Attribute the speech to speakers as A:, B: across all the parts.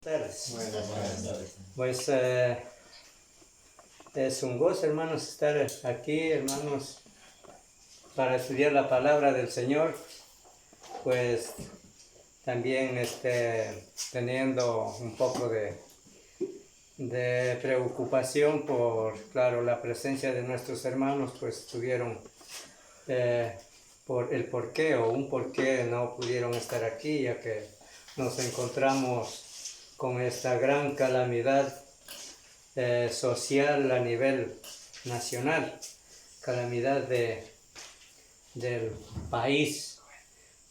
A: Tardes.
B: Buenas tardes.
A: Pues es un gozo, hermanos, estar aquí, hermanos, para estudiar la palabra del Señor. Pues también teniendo un poco de preocupación por, claro, la presencia de nuestros hermanos, pues tuvieron por el porqué o un porqué no pudieron estar aquí, ya que nos encontramos con esta gran calamidad social a nivel nacional, calamidad del país.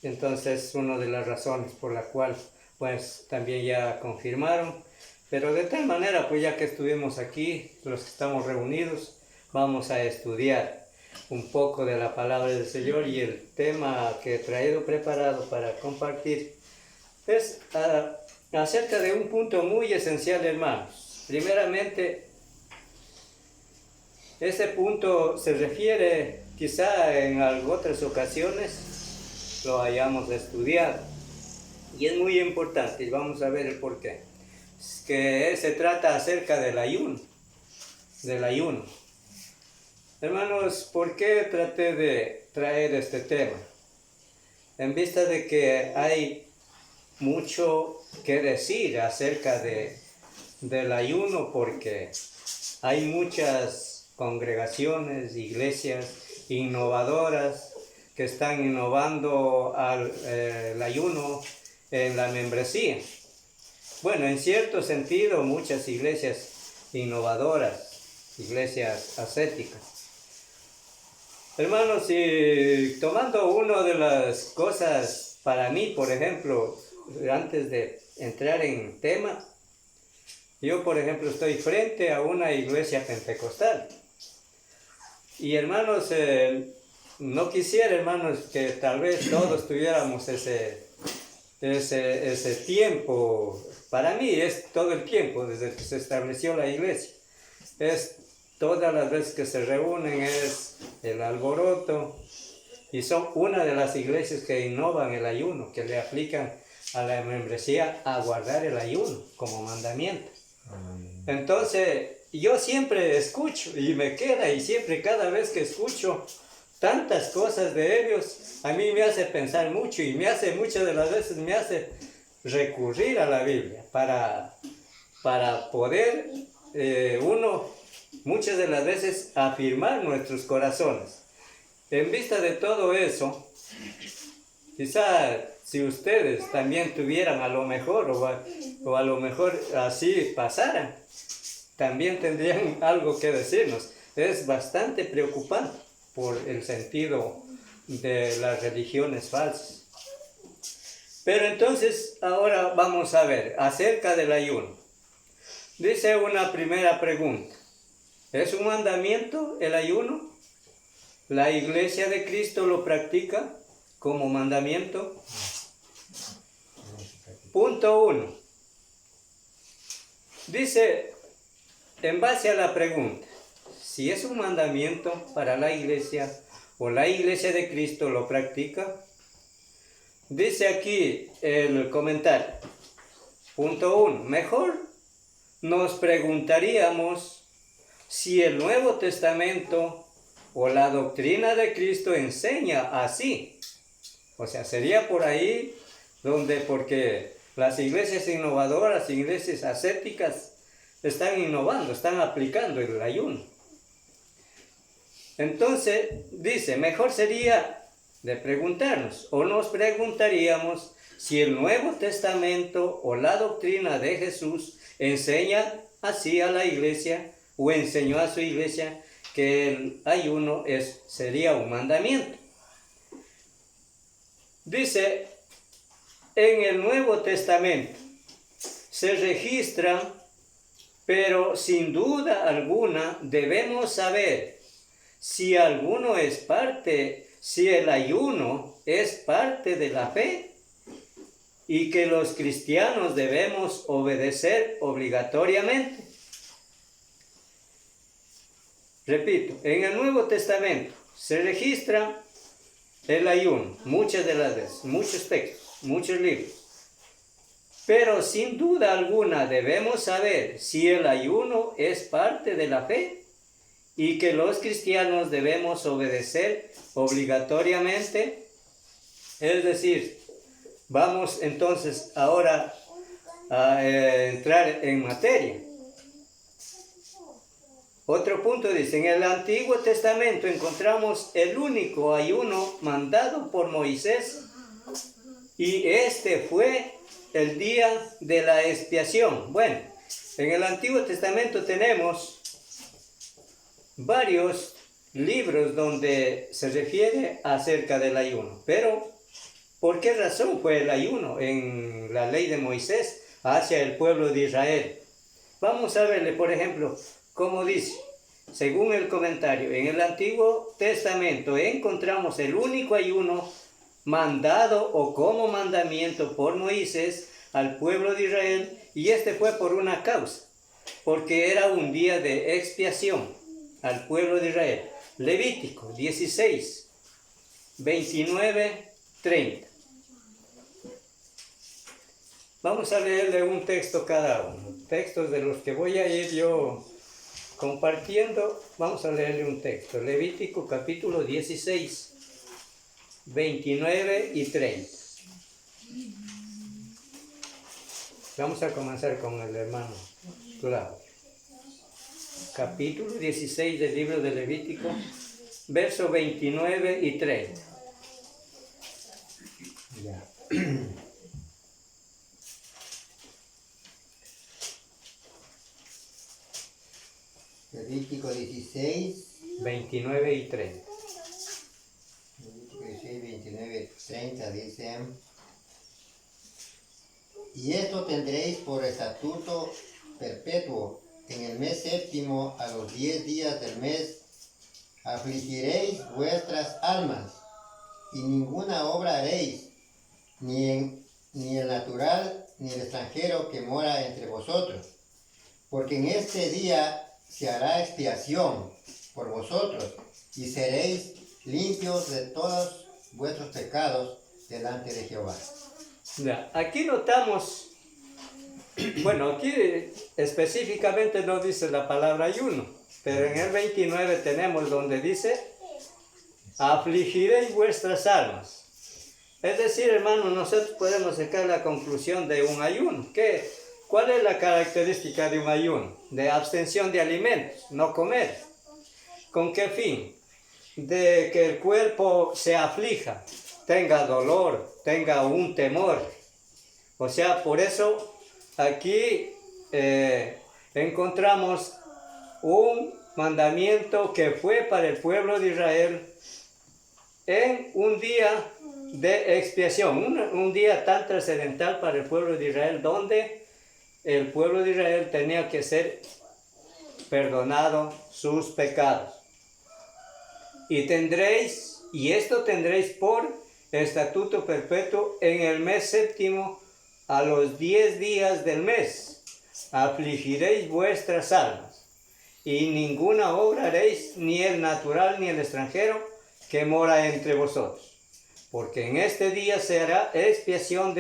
A: Entonces, una de las razones por la cual pues también ya confirmaron, pero de tal manera, pues ya que estuvimos aquí, los que estamos reunidos, vamos a estudiar un poco de la palabra del Señor, y el tema que he traído preparado para compartir es acerca de un punto muy esencial, hermanos. Primeramente, ese punto se refiere, quizá en otras ocasiones lo hayamos estudiado, y es muy importante, y vamos a ver el porqué. Es que se trata acerca del ayuno. Hermanos, ¿por qué traté de traer este tema? En vista de que hay mucho que decir acerca del ayuno, porque hay muchas congregaciones, iglesias innovadoras que están innovando el ayuno en la membresía. Bueno, en cierto sentido, muchas iglesias innovadoras, iglesias ascéticas. Hermanos, y tomando una de las cosas para mí, por ejemplo, antes de entrar en tema, yo, por ejemplo, estoy frente a una iglesia pentecostal. Y hermanos, no quisiera, hermanos, que tal vez todos tuviéramos ese tiempo. Para mí es todo el tiempo, desde que se estableció la iglesia. Es todas las veces que se reúnen, es el alboroto. Y son una de las iglesias que innovan el ayuno, que le aplican a la membresía a guardar el ayuno como mandamiento. Entonces, yo siempre escucho y me queda, y siempre, cada vez que escucho tantas cosas de ellos, a mí me hace pensar mucho, y muchas de las veces me hace recurrir a la Biblia para poder muchas de las veces afirmar nuestros corazones. En vista de todo eso, quizá si ustedes también tuvieran a lo mejor, o a lo mejor así pasaran, también tendrían algo que decirnos. Es bastante preocupante por el sentido de las religiones falsas. Pero entonces, ahora vamos a ver acerca del ayuno. Dice una primera pregunta: ¿es un mandamiento el ayuno? ¿La iglesia de Cristo lo practica como mandamiento? Punto 1. Dice, en base a la pregunta, si es un mandamiento para la iglesia, o la iglesia de Cristo lo practica. Dice aquí el comentario, punto 1, mejor nos preguntaríamos si el Nuevo Testamento o la doctrina de Cristo enseña así. O sea, sería por ahí porque las iglesias innovadoras, iglesias ascéticas, están innovando, están aplicando el ayuno. Entonces, dice, mejor sería de preguntarnos, o nos preguntaríamos si el Nuevo Testamento o la doctrina de Jesús enseña así a la iglesia, o enseñó a su iglesia que el ayuno sería un mandamiento. Dice, en el Nuevo Testamento se registra, pero sin duda alguna debemos saber si el ayuno es parte de la fe, y que los cristianos debemos obedecer obligatoriamente. Repito, en el Nuevo Testamento se registra el ayuno, muchas de las veces, muchos textos, muchos libros. Pero sin duda alguna debemos saber si el ayuno es parte de la fe y que los cristianos debemos obedecer obligatoriamente. Es decir, vamos entonces ahora a entrar en materia. Otro punto dice, en el Antiguo Testamento encontramos el único ayuno mandado por Moisés y este fue el día de la expiación. Bueno, en el Antiguo Testamento tenemos varios libros donde se refiere acerca del ayuno, pero ¿por qué razón fue el ayuno en la ley de Moisés hacia el pueblo de Israel? Vamos a verle, por ejemplo, cómo dice, según el comentario, en el Antiguo Testamento encontramos el único ayuno mandado o como mandamiento por Moisés al pueblo de Israel, y este fue por una causa, porque era un día de expiación al pueblo de Israel. Levítico 16, 29, 30. Vamos a leerle un texto cada uno, textos de los que voy a ir yo compartiendo. Vamos a leerle un texto, Levítico capítulo 16, 29 y 30. Vamos a comenzar con el hermano Claudio. Capítulo 16 del libro de Levítico, versos 29 y 30.
B: Ya. Levítico 16,
A: 29 y 30.
B: Levítico 16, 29, 30 dice: y esto tendréis por estatuto perpetuo: en el mes séptimo, a los 10 días del mes, afligiréis vuestras almas, y ninguna obra haréis, ni el natural, ni el extranjero que mora entre vosotros, porque en este día se hará expiación por vosotros, y seréis limpios de todos vuestros pecados delante de Jehová.
A: Ya, aquí notamos, bueno, aquí específicamente no dice la palabra ayuno, pero en el 29 tenemos donde dice, afligiréis vuestras almas. Es decir, hermano, nosotros podemos sacar la conclusión de un ayuno. ¿Cuál es la característica de un ayuno? De abstención de alimentos, no comer. ¿Con qué fin? De que el cuerpo se aflija, tenga dolor, tenga un temor. O sea, por eso aquí encontramos un mandamiento que fue para el pueblo de Israel en un día de expiación, un día tan trascendental para el pueblo de Israel, donde el pueblo de Israel tenía que ser perdonado sus pecados. Y esto tendréis por estatuto perpetuo en el mes séptimo, a los 10 días del mes, afligiréis vuestras almas, y ninguna obra haréis, ni el natural ni el extranjero que mora entre vosotros, porque en este día se hará expiación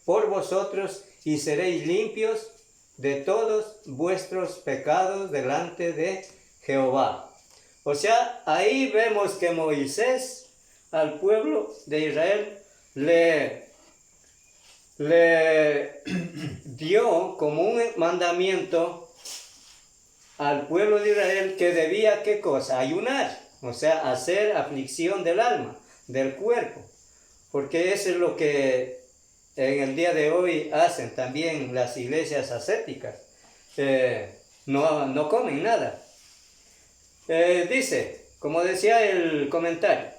A: por vosotros, y seréis limpios de todos vuestros pecados delante de Jehová. O sea, ahí vemos que Moisés al pueblo de Israel le dio como un mandamiento al pueblo de Israel que debía, ¿qué cosa? Ayunar, o sea, hacer aflicción del alma, del cuerpo, porque eso es lo que en el día de hoy hacen también las iglesias ascéticas, no comen nada. Dice, como decía el comentario,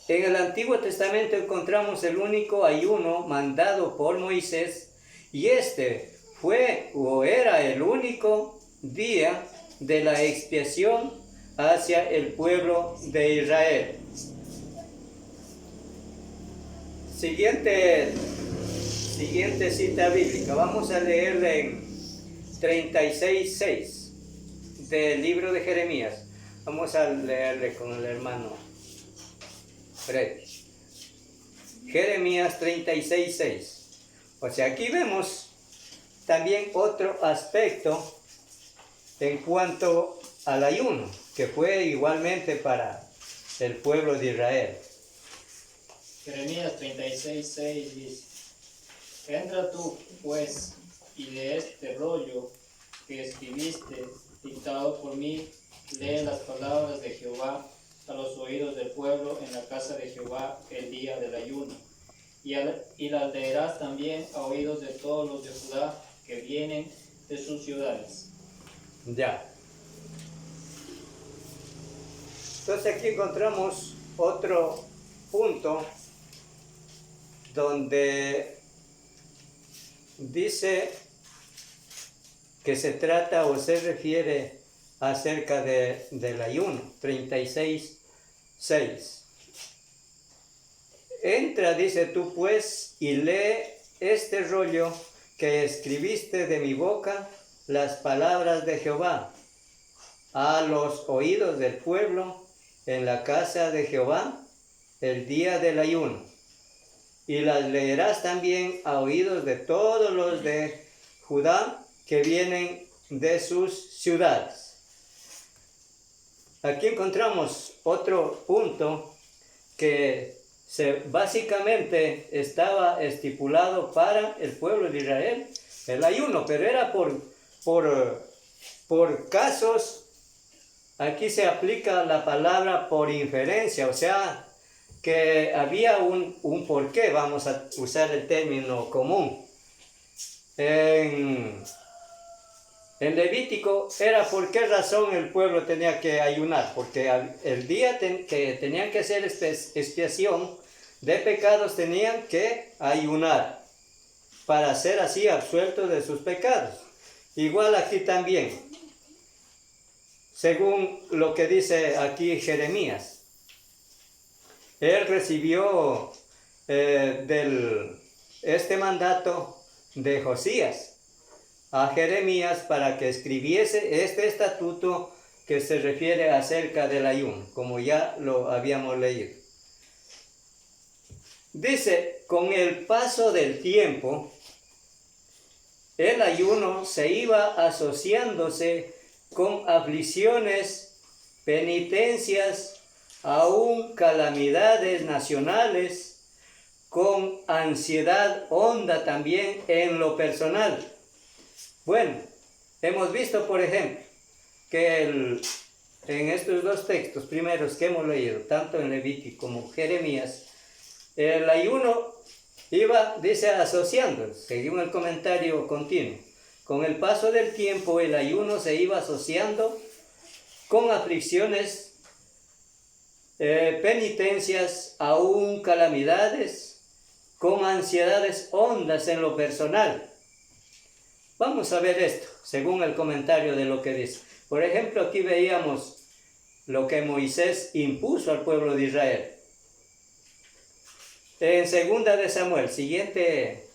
A: en el Antiguo Testamento encontramos el único ayuno mandado por Moisés, y este fue o era el único día de la expiación hacia el pueblo de Israel. Siguiente cita bíblica, vamos a leerle en 36:6 del libro de Jeremías. Vamos a leerle con el hermano Fred. Jeremías 36:6. O sea, aquí vemos también otro aspecto en cuanto al ayuno, que fue igualmente para el pueblo de Israel.
C: Jeremías 36:6 dice: Entra tú, pues, y de este rollo que escribiste, dictado por mí, lee las palabras de Jehová a los oídos del pueblo en la casa de Jehová el día del ayuno. Y las leerás también a oídos de todos los de Judá que vienen de sus ciudades.
A: Ya. Entonces aquí encontramos otro punto donde dice que se trata o se refiere acerca del ayuno, 36:6. Entra, dice tú pues, y lee este rollo que escribiste de mi boca, las palabras de Jehová, a los oídos del pueblo en la casa de Jehová el día del ayuno. Y las leerás también a oídos de todos los de Judá que vienen de sus ciudades. Aquí encontramos otro punto que básicamente estaba estipulado para el pueblo de Israel, el ayuno, pero era por casos. Aquí se aplica la palabra por inferencia, o sea, que había un porqué, vamos a usar el término común. En Levítico era por qué razón el pueblo tenía que ayunar, porque el día que tenían que hacer expiación de pecados tenían que ayunar para ser así absueltos de sus pecados. Igual aquí también, según lo que dice aquí Jeremías, él recibió este mandato de Josías a Jeremías para que escribiese este estatuto que se refiere acerca del ayuno, como ya lo habíamos leído. Dice, con el paso del tiempo, el ayuno se iba asociándose con aflicciones, penitencias, aún calamidades nacionales, con ansiedad honda también en lo personal. Bueno, hemos visto, por ejemplo, que en estos dos textos primeros que hemos leído, tanto en Levítico como Jeremías, el ayuno iba, dice, asociándose, según el comentario continuo. Con el paso del tiempo, el ayuno se iba asociando con aflicciones, penitencias, aún calamidades, con ansiedades hondas en lo personal. Vamos a ver esto, según el comentario de lo que dice. Por ejemplo, aquí veíamos lo que Moisés impuso al pueblo de Israel. En 2 de Samuel, siguiente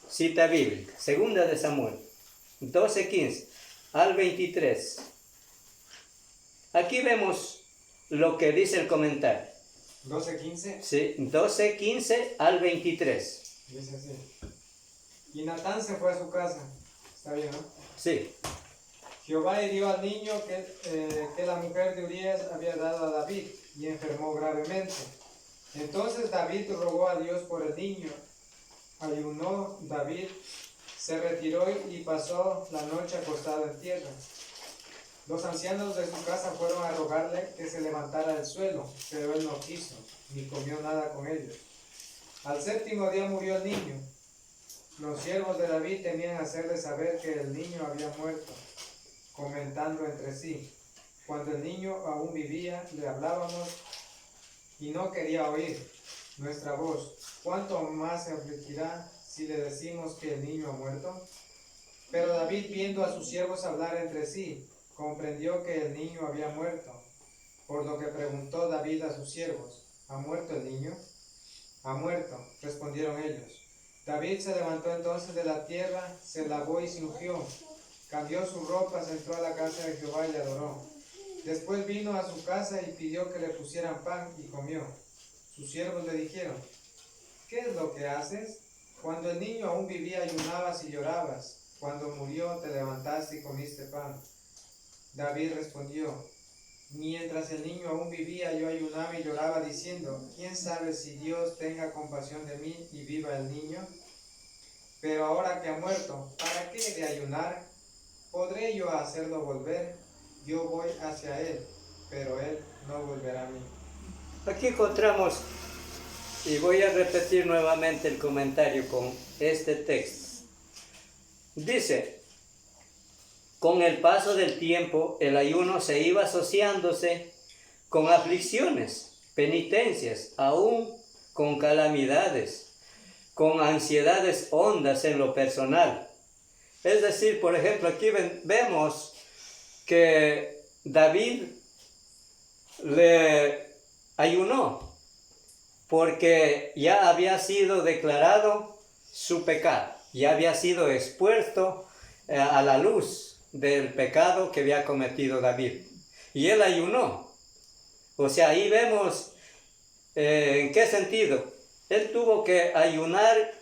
A: cita bíblica, 2 de Samuel, 12:15 al 23. Aquí vemos lo que dice el comentario.
D: 12:15.
A: Sí, 12:15 al 23.
D: Dice así. Y Natán se fue a su casa. Está bien, ¿no?
A: Sí.
D: Jehová hirió al niño que la mujer de Urías había dado a David y enfermó gravemente. Entonces David rogó a Dios por el niño. Ayunó David, se retiró y pasó la noche acostado en tierra. Los ancianos de su casa fueron a rogarle que se levantara del suelo, pero él no quiso, ni comió nada con ellos. Al 7º día murió el niño. Los siervos de David temían hacerle saber que el niño había muerto, comentando entre sí. Cuando el niño aún vivía, le hablábamos y no quería oír nuestra voz. ¿Cuánto más se afligirá si le decimos que el niño ha muerto? Pero David, viendo a sus siervos hablar entre sí, comprendió que el niño había muerto. Por lo que preguntó David a sus siervos: ¿Ha muerto el niño? Ha muerto, respondieron ellos. David se levantó entonces de la tierra, se lavó y se ungió, cambió sus ropas, entró a la casa de Jehová y adoró. Después vino a su casa y pidió que le pusieran pan y comió. Sus siervos le dijeron: ¿qué es lo que haces? Cuando el niño aún vivía ayunabas y llorabas. Cuando murió te levantaste y comiste pan. David respondió, mientras el niño aún vivía yo ayunaba y lloraba diciendo, ¿quién sabe si Dios tenga compasión de mí y viva el niño? Pero ahora que ha muerto, ¿para qué he de ayunar? ¿Podré yo hacerlo volver? Yo voy hacia él, pero él no volverá a mí.
A: Aquí encontramos, y voy a repetir nuevamente el comentario con este texto. Dice, con el paso del tiempo, el ayuno se iba asociándose con aflicciones, penitencias, aún con calamidades, con ansiedades hondas en lo personal. Es decir, por ejemplo, aquí vemos que David le ayunó porque ya había sido declarado su pecado, ya había sido expuesto a la luz del pecado que había cometido David. Y él ayunó. O sea, ahí vemos en qué sentido. Él tuvo que ayunar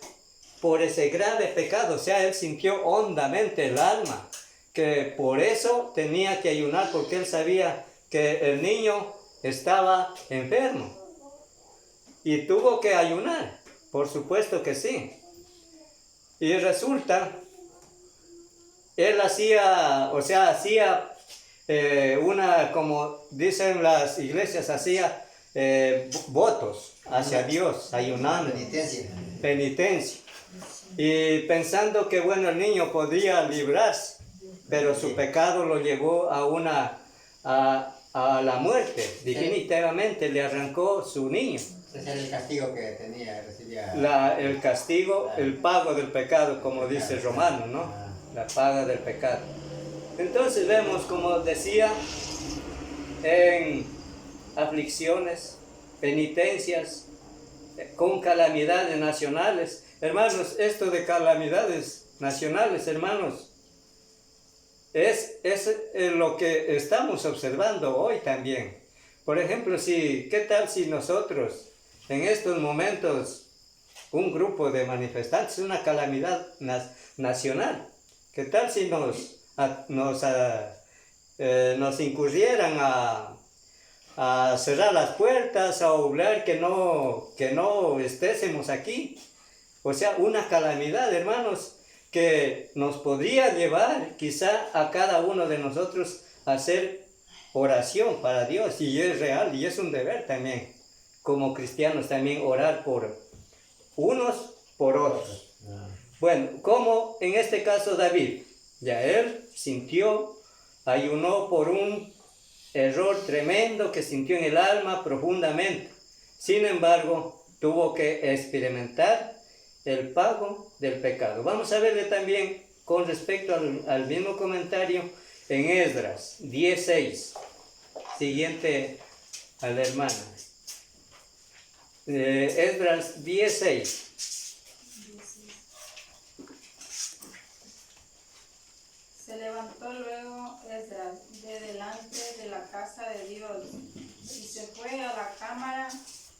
A: por ese grave pecado. O sea, él sintió hondamente el alma que por eso tenía que ayunar, porque él sabía que el niño estaba enfermo. Y tuvo que ayunar, por supuesto que sí. Y resulta, él hacía como dicen las iglesias, hacía votos hacia Dios, ayunando, penitencia. Y pensando que, bueno, el niño podría librarse, pero su pecado lo llevó a la muerte. Definitivamente le arrancó su niño.
B: Ese era el castigo que tenía, recibía.
A: El castigo, el pago del pecado, como dice Romano, ¿no? La paga del pecado. Entonces vemos, como decía, en aflicciones, penitencias, con calamidades nacionales. Hermanos, esto de calamidades nacionales, hermanos, es lo que estamos observando hoy también. Por ejemplo, ¿qué tal si nosotros en estos momentos, un grupo de manifestantes, una calamidad nacional, qué tal si nos incurrieran a cerrar las puertas, a obrar que no estésemos aquí? O sea, una calamidad, hermanos, que nos podría llevar quizá a cada uno de nosotros a hacer oración para Dios, y es real, y es un deber también, como cristianos, también orar por unos, por otros. Bueno, como en este caso David, ya él ayunó por un error tremendo que sintió en el alma profundamente. Sin embargo, tuvo que experimentar el pago del pecado. Vamos a verle también con respecto al mismo comentario en Esdras 10:6, siguiente a la hermana. Esdras 10:6.
E: Se levantó luego Esdras de delante de la casa de Dios y se fue a la cámara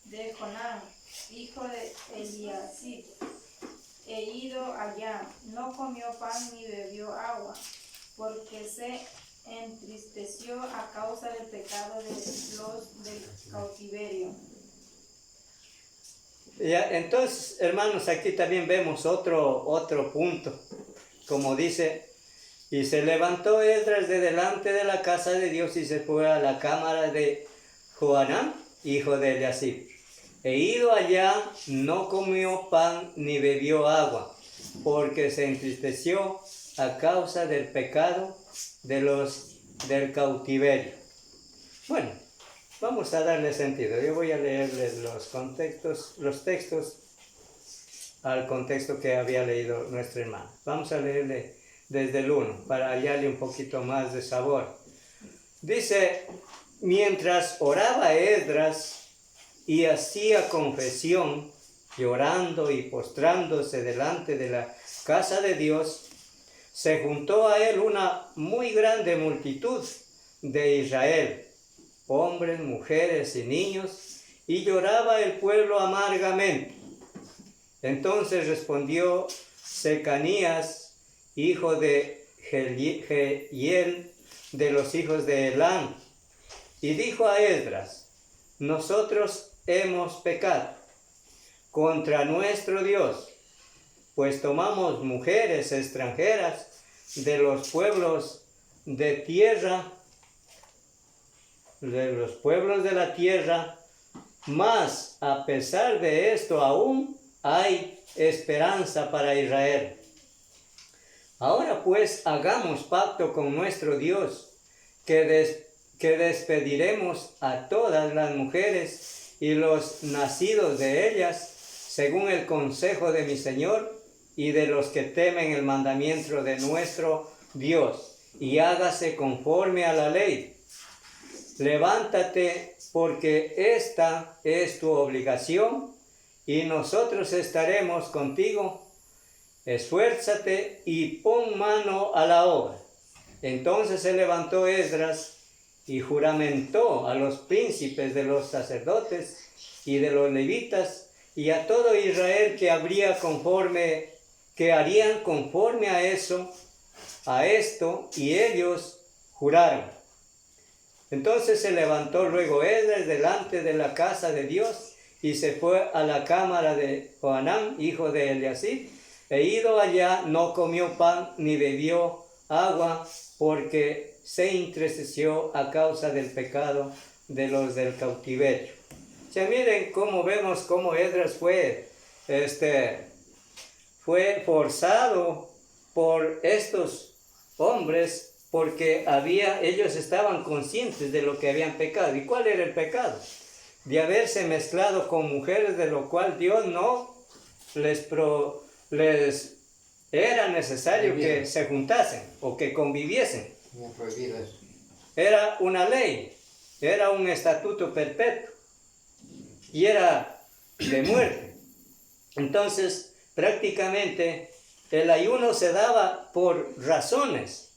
E: de Jonán, hijo de Eliasib, e ido allá, no comió pan ni bebió agua, porque se entristeció a causa del pecado de los del cautiverio.
A: Ya, entonces, hermanos, aquí también vemos otro punto, como dice, y se levantó Esdras de delante de la casa de Dios y se fue a la cámara de Joanán, hijo de Eliasib. E ido allá, no comió pan ni bebió agua, porque se entristeció a causa del pecado de los del cautiverio. Bueno, vamos a darle sentido. Yo voy a leerles los textos al contexto que había leído nuestra hermana. Vamos a leerle desde el 1 para hallarle un poquito más de sabor. Dice, mientras oraba Esdras y hacía confesión, llorando y postrándose delante de la casa de Dios, se juntó a él una muy grande multitud de Israel, hombres, mujeres y niños, y lloraba el pueblo amargamente. Entonces respondió Secanías, hijo de Jehiel, de los hijos de Elam, y dijo a Esdras: nosotros hemos pecado contra nuestro Dios, pues tomamos mujeres extranjeras de los pueblos de tierra, de los pueblos de la tierra, mas a pesar de esto aún hay esperanza para Israel. Ahora pues hagamos pacto con nuestro Dios, que despediremos a todas las mujeres y los nacidos de ellas, según el consejo de mi Señor y de los que temen el mandamiento de nuestro Dios, y hágase conforme a la ley. Levántate, porque esta es tu obligación, y nosotros estaremos contigo. Esfuérzate y pon mano a la obra. Entonces se levantó Esdras y juramentó a los príncipes de los sacerdotes y de los levitas y a todo Israel que harían conforme a esto, y ellos juraron. Entonces se levantó luego Esdras delante de la casa de Dios y se fue a la cámara de Johanán, hijo de Eliasib, e ido allá no comió pan ni bebió agua, porque se entristeció a causa del pecado de los del cautiverio. Ya miren cómo vemos cómo Esdras fue forzado por estos hombres, porque ellos estaban conscientes de lo que habían pecado. ¿Y cuál era el pecado? De haberse mezclado con mujeres, de lo cual Dios no les era necesario que se juntasen o que conviviesen. Era una ley, era un estatuto perpetuo y era de muerte. Entonces, prácticamente el ayuno se daba por razones.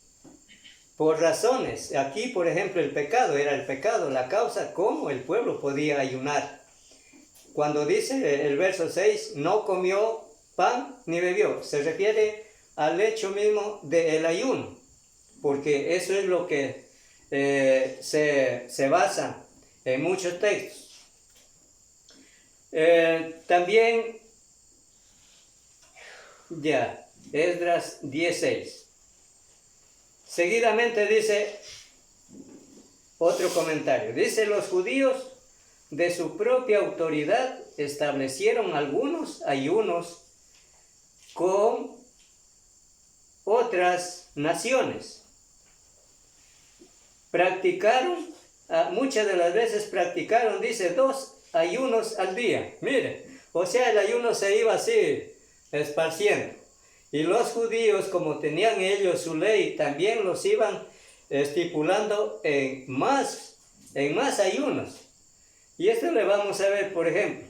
A: Aquí, por ejemplo, el pecado era el pecado, la causa, cómo el pueblo podía ayunar. Cuando dice el verso 6, no comió pan ni bebió, se refiere al hecho mismo del ayuno, porque eso es lo que se basa en muchos textos. También, Esdras 16. Seguidamente dice otro comentario. Dice: los judíos de su propia autoridad establecieron algunos ayunos con otras naciones. Muchas de las veces practicaron, dice, 2 ayunos al día. Mire, o sea, el ayuno se iba así esparciendo. Y los judíos, como tenían ellos su ley, también los iban estipulando en más ayunos. Y esto le vamos a ver, por ejemplo.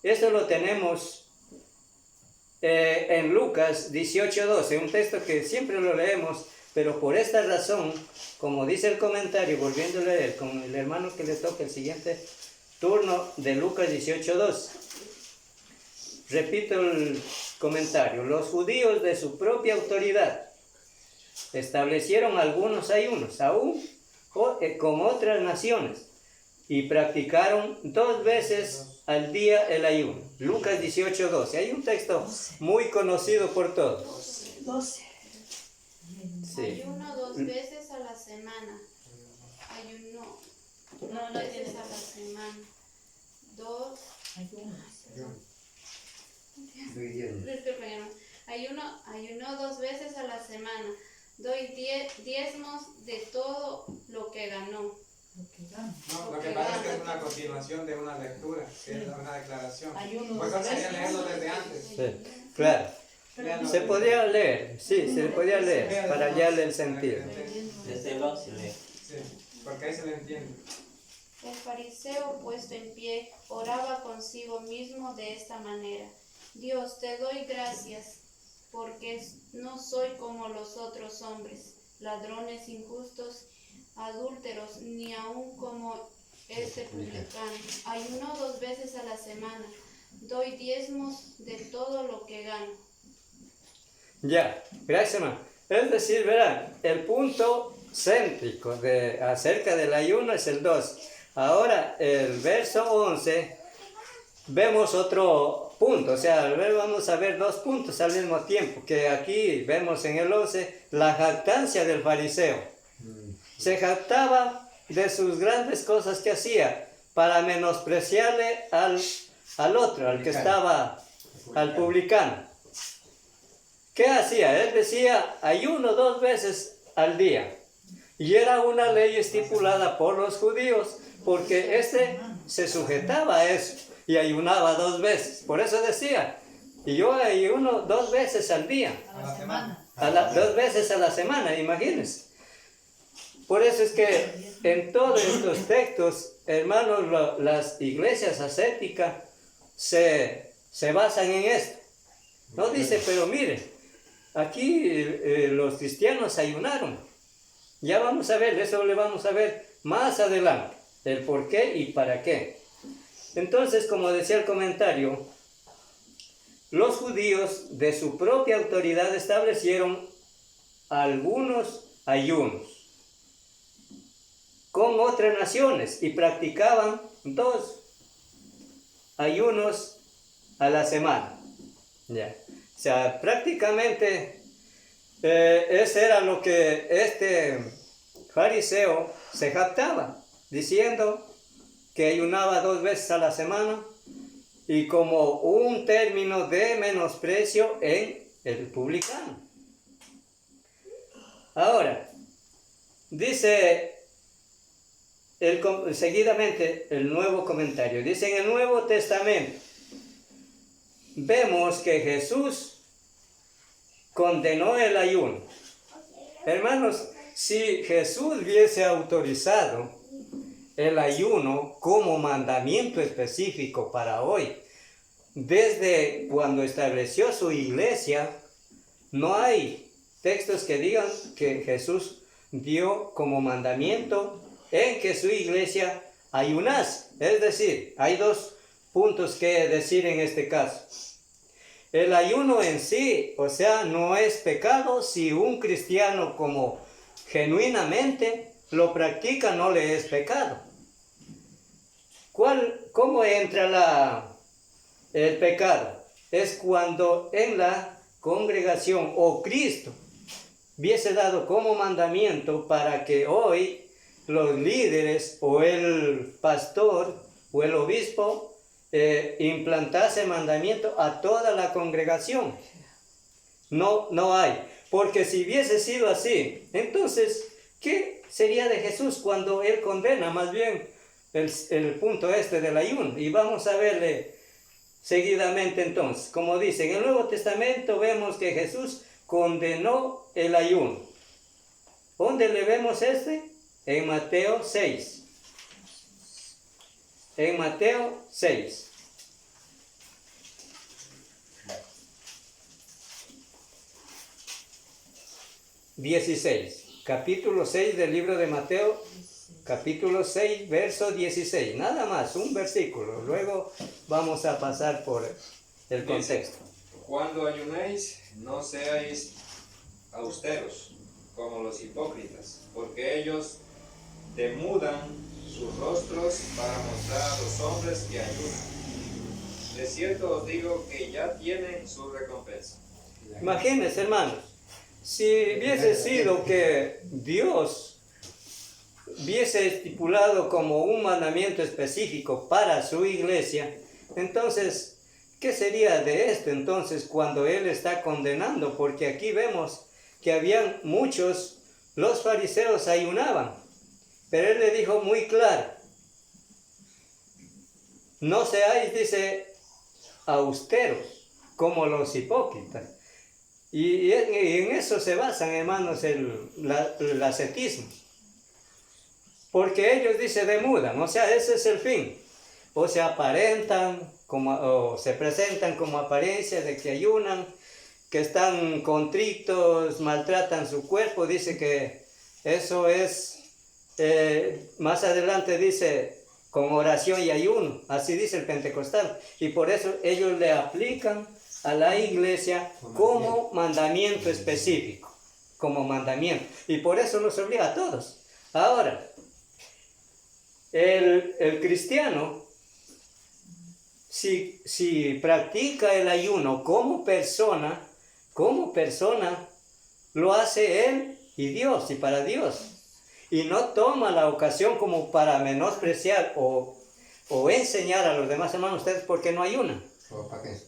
A: Esto lo tenemos en Lucas 18:12, un texto que siempre lo leemos, pero por esta razón, como dice el comentario, volviendo a leer con el hermano que le toca el siguiente turno de Lucas 18:12. Repito el comentario. Los judíos de su propia autoridad establecieron algunos ayunos, aún con otras naciones, y practicaron 2 veces al día el ayuno. Lucas 18:12. Hay un texto muy conocido por todos.
F: 12.
A: Sí.
G: Ayuno 2 veces a la semana. Ayuno 2 veces a la semana. 2. Ayuno 2 veces a la semana. Doy diezmos de todo lo que ganó.
D: No, lo que pasa es que es una continuación de una lectura, que es una declaración. Pues vamos a leerlo desde antes.
A: Sí, claro. Se podía leer, sí, se podía leer para hallarle el sentido.
H: Desde el 11 lee.
D: Sí, porque ahí se le entiende.
G: El fariseo, puesto en pie, oraba consigo mismo de esta manera: Dios, te doy gracias, porque no soy como los otros hombres, ladrones, injustos, adúlteros, ni aun como este publicano. Ayuno 2 veces a la semana, doy diezmos de todo lo que gano.
A: Ya, gracias, hermano. Es decir, verán, el punto céntrico acerca del ayuno es el 2. Ahora, el verso 11, vemos otro punto, o sea, vamos a ver dos puntos al mismo tiempo, que aquí vemos en el 11 la jactancia del fariseo. Se jactaba de sus grandes cosas que hacía para menospreciarle al otro, al que estaba, al publicano. ¿Qué hacía? Él decía ayuno 2 veces al día. Y era una ley estipulada por los judíos, porque se sujetaba a eso y ayunaba 2 veces. Por eso decía, y yo ayuno 2 veces al día.
F: A la semana.
A: 2 veces a la semana, imagínense. Por eso es que en todos estos textos, hermanos, las iglesias ascéticas se basan en esto. No dice, pero miren, aquí los cristianos ayunaron. Ya vamos a ver, eso le vamos a ver más adelante, el por qué y para qué. Entonces, como decía el comentario, los judíos de su propia autoridad establecieron algunos ayunos con otras naciones y practicaban 2 ayunos a la semana. Ya. O sea, prácticamente ese era lo que este fariseo se jactaba, diciendo que ayunaba 2 veces a la semana y como un término de menosprecio en el publicano. Ahora, dice seguidamente el nuevo comentario, dice en el Nuevo Testamento, vemos que Jesús condenó el ayuno. Hermanos, si Jesús hubiese autorizado el ayuno como mandamiento específico para hoy, desde cuando estableció su iglesia, no hay textos que digan que Jesús dio como mandamiento en que su iglesia ayunase. Es decir, hay 2 puntos que decir en este caso. El ayuno en sí, o sea, no es pecado si un cristiano como genuinamente lo practica, no le es pecado. ¿Cómo entra el pecado? Es cuando en la congregación o Cristo hubiese dado como mandamiento para que hoy los líderes o el pastor o el obispo implantase mandamiento a toda la congregación. No hay. Porque si hubiese sido así, entonces, ¿qué sería de Jesús cuando Él condena más bien el punto del ayuno? Y vamos a verle seguidamente entonces. Como dice, en el Nuevo Testamento vemos que Jesús condenó el ayuno. ¿Dónde le vemos En Mateo 6. En Mateo 6. Capítulo 6 del libro de Mateo, capítulo 6, verso 16. Nada más, un versículo. Luego vamos a pasar por el contexto.
I: Cuando ayunéis, no seáis austeros, como los hipócritas, porque ellos demudan sus rostros para mostrar a los hombres que ayunan. De cierto os digo que ya tienen su recompensa.
A: Imagínense, hermanos, si hubiese sido que Dios hubiese estipulado como un mandamiento específico para su iglesia, entonces, ¿qué sería de esto entonces cuando Él está condenando? Porque aquí vemos que habían muchos, los fariseos ayunaban, pero Él le dijo muy claro, no seáis, dice, austeros como los hipócritas. Y en eso se basan, hermanos, el ascetismo. Porque ellos, dice, demudan, o sea, ese es el fin. O se aparentan, o se presentan como apariencia de que ayunan, que están contritos, maltratan su cuerpo. Dice que eso es, más adelante dice, con oración y ayuno. Así dice el pentecostal. Y por eso ellos le aplican a la iglesia como mandamiento específico. Como mandamiento. Y por eso los obliga a todos. Ahora, el cristiano, si practica el ayuno como persona, lo hace él y Dios, y para Dios. Y no toma la ocasión como para menospreciar o enseñar a los demás hermanos, ustedes por qué no ayunan.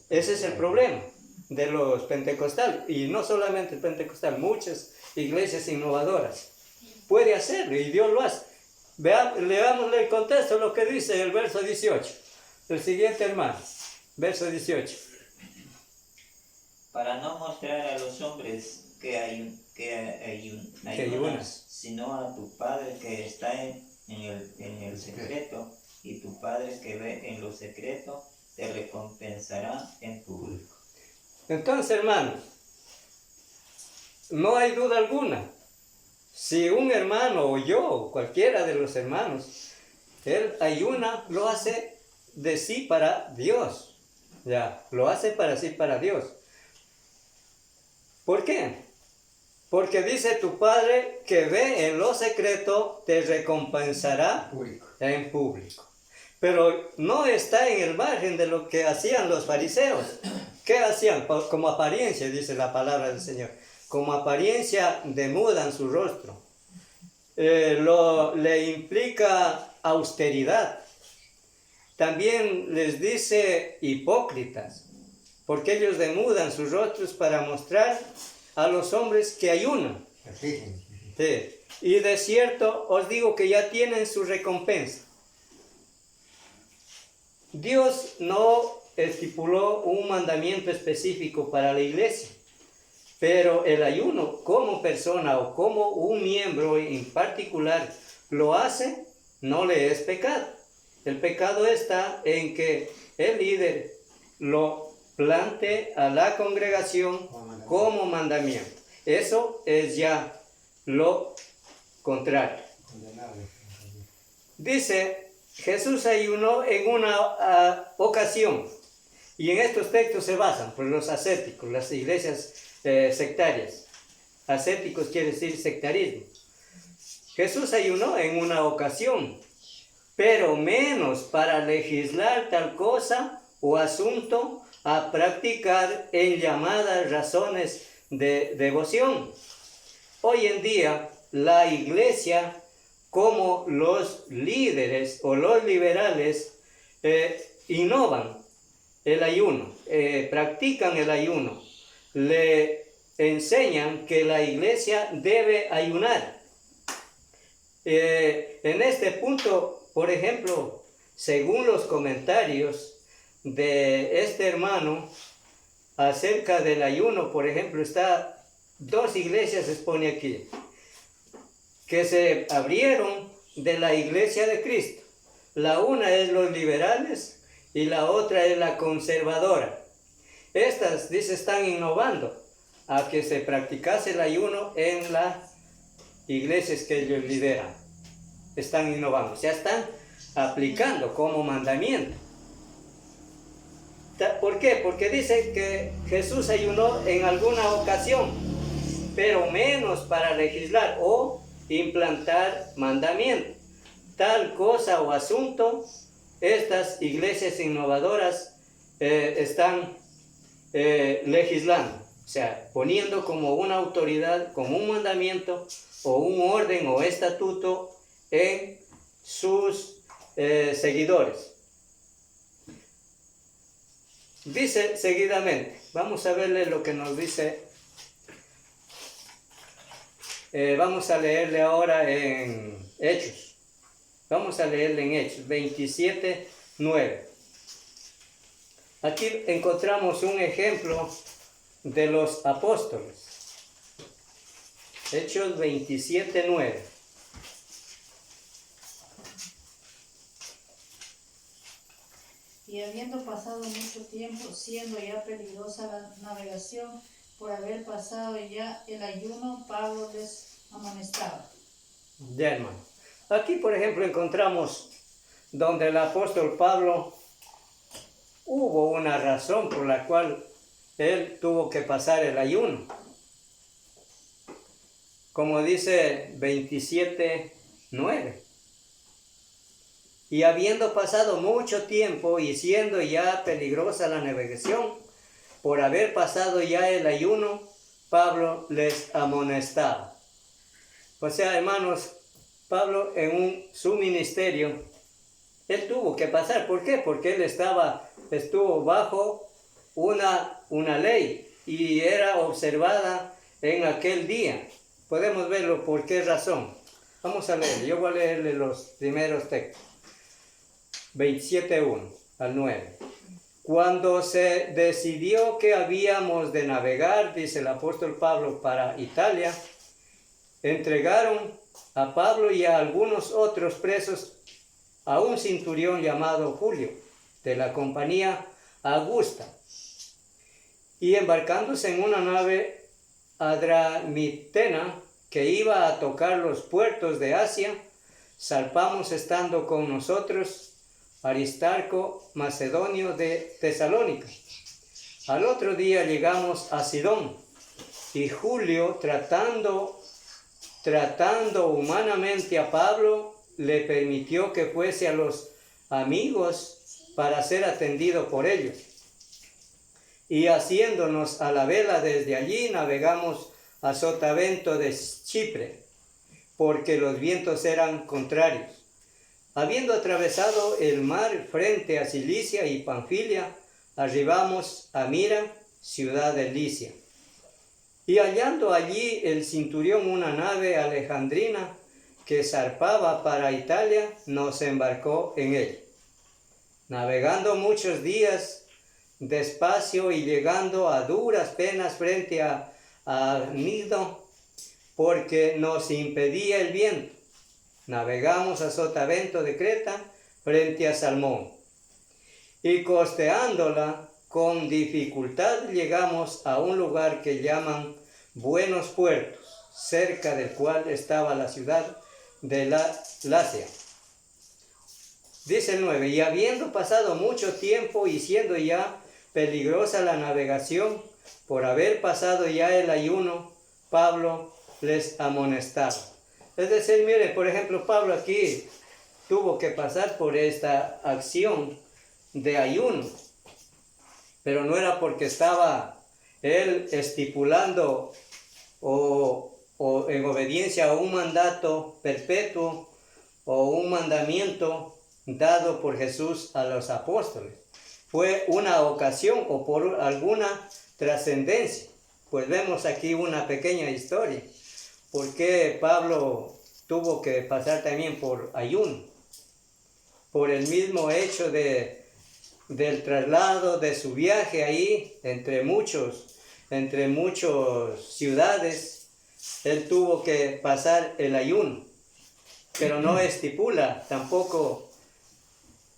A: Ese es el problema de los pentecostales. Y no solamente el pentecostal, muchas iglesias innovadoras. Puede hacerlo y Dios lo hace. Leámosle el contexto, lo que dice el verso 18. El siguiente hermano, verso 18.
H: Para no mostrar a los hombres que ayunas, sino a tu Padre que está en el secreto, y tu Padre que ve en lo secreto te recompensará en público.
A: Entonces, hermanos, no hay duda alguna. Si un hermano o yo, o cualquiera de los hermanos, él ayuna, lo hace de sí para Dios. Ya, lo hace para sí para Dios. ¿Por qué? Porque dice tu Padre que ve en lo secreto, te recompensará en público. Pero no está en el margen de lo que hacían los fariseos. ¿Qué hacían? Como apariencia, dice la palabra del Señor. Como apariencia demudan su rostro. Le implica austeridad. También les dice hipócritas, porque ellos demudan sus rostros para mostrar a los hombres que ayunan. Sí. Y de cierto os digo que ya tienen su recompensa. Dios no estipuló un mandamiento específico para la iglesia, pero el ayuno como persona o como un miembro en particular lo hace, no le es pecado. El pecado está en que el líder lo plante a la congregación como mandamiento. Eso es ya lo contrario. Dice, Jesús ayunó en una ocasión, y en estos textos se basan por los ascéticos, las iglesias sectarias. Ascéticos quiere decir sectarismo. Jesús ayunó en una ocasión, pero menos para legislar tal cosa o asunto a practicar en llamadas razones de devoción. Hoy en día, la iglesia, como los líderes o los liberales, innovan el ayuno, practican el ayuno, le enseñan que la iglesia debe ayunar. En este punto, por ejemplo, según los comentarios de este hermano acerca del ayuno, por ejemplo, está dos iglesias, expone aquí, que se abrieron de la iglesia de Cristo. La una es los liberales y la otra es la conservadora. Estas, dice, están innovando a que se practicase el ayuno en las iglesias que ellos lideran. Están innovando, o sea, están aplicando como mandamiento. ¿Por qué? Porque dice que Jesús ayunó en alguna ocasión, pero menos para legislar o implantar mandamiento. Tal cosa o asunto, estas iglesias innovadoras están legislando, o sea, poniendo como una autoridad, como un mandamiento o un orden o estatuto en sus seguidores. Dice seguidamente, vamos a verle lo que nos dice, vamos a leerle ahora en Hechos, vamos a leerle en Hechos 27:9. Aquí encontramos un ejemplo de los apóstoles. Hechos 27:9.
F: Y habiendo pasado mucho tiempo, siendo ya peligrosa la navegación, por haber pasado ya el ayuno, Pablo les amonestaba.
A: Ya, hermano. Aquí, por ejemplo, encontramos donde el apóstol Pablo hubo una razón por la cual él tuvo que pasar el ayuno. Como dice 27:9. Y habiendo pasado mucho tiempo y siendo ya peligrosa la navegación, por haber pasado ya el ayuno, Pablo les amonestaba. O sea, hermanos, Pablo en su ministerio, él tuvo que pasar. ¿Por qué? Porque él estuvo bajo una ley y era observada en aquel día. Podemos verlo por qué razón. Vamos a leer. Yo voy a leerle los primeros textos. 27:1 al 9. Cuando se decidió que habíamos de navegar, dice el apóstol Pablo, para Italia, entregaron a Pablo y a algunos otros presos a un centurión llamado Julio, de la compañía Augusta. Y embarcándose en una nave adramitena que iba a tocar los puertos de Asia, zarpamos estando con nosotros Aristarco, macedonio de Tesalónica. Al otro día llegamos a Sidón, y Julio, tratando humanamente a Pablo, le permitió que fuese a los amigos para ser atendido por ellos. Y haciéndonos a la vela desde allí, navegamos a Sotavento de Chipre, porque los vientos eran contrarios. Habiendo atravesado el mar frente a Cilicia y Panfilia, arribamos a Mira, ciudad de Licia. Y hallando allí el centurión una nave alejandrina que zarpaba para Italia, nos embarcó en él. Navegando muchos días despacio y llegando a duras penas frente a Nido, porque nos impedía el viento, navegamos a Sotavento de Creta frente a Salmón, y costeándola con dificultad llegamos a un lugar que llaman Buenos Puertos, cerca del cual estaba la ciudad de Lacia. Dice el 9, y habiendo pasado mucho tiempo y siendo ya peligrosa la navegación, por haber pasado ya el ayuno, Pablo les amonestaba. Es decir, mire, por ejemplo, Pablo aquí tuvo que pasar por esta acción de ayuno, pero no era porque estaba él estipulando o en obediencia a un mandato perpetuo o un mandamiento dado por Jesús a los apóstoles. Fue una ocasión o por alguna trascendencia. Pues vemos aquí una pequeña historia. ¿Por qué Pablo tuvo que pasar también por ayuno? Por el mismo hecho del traslado, de su viaje ahí, entre muchos ciudades, él tuvo que pasar el ayuno. Pero no estipula tampoco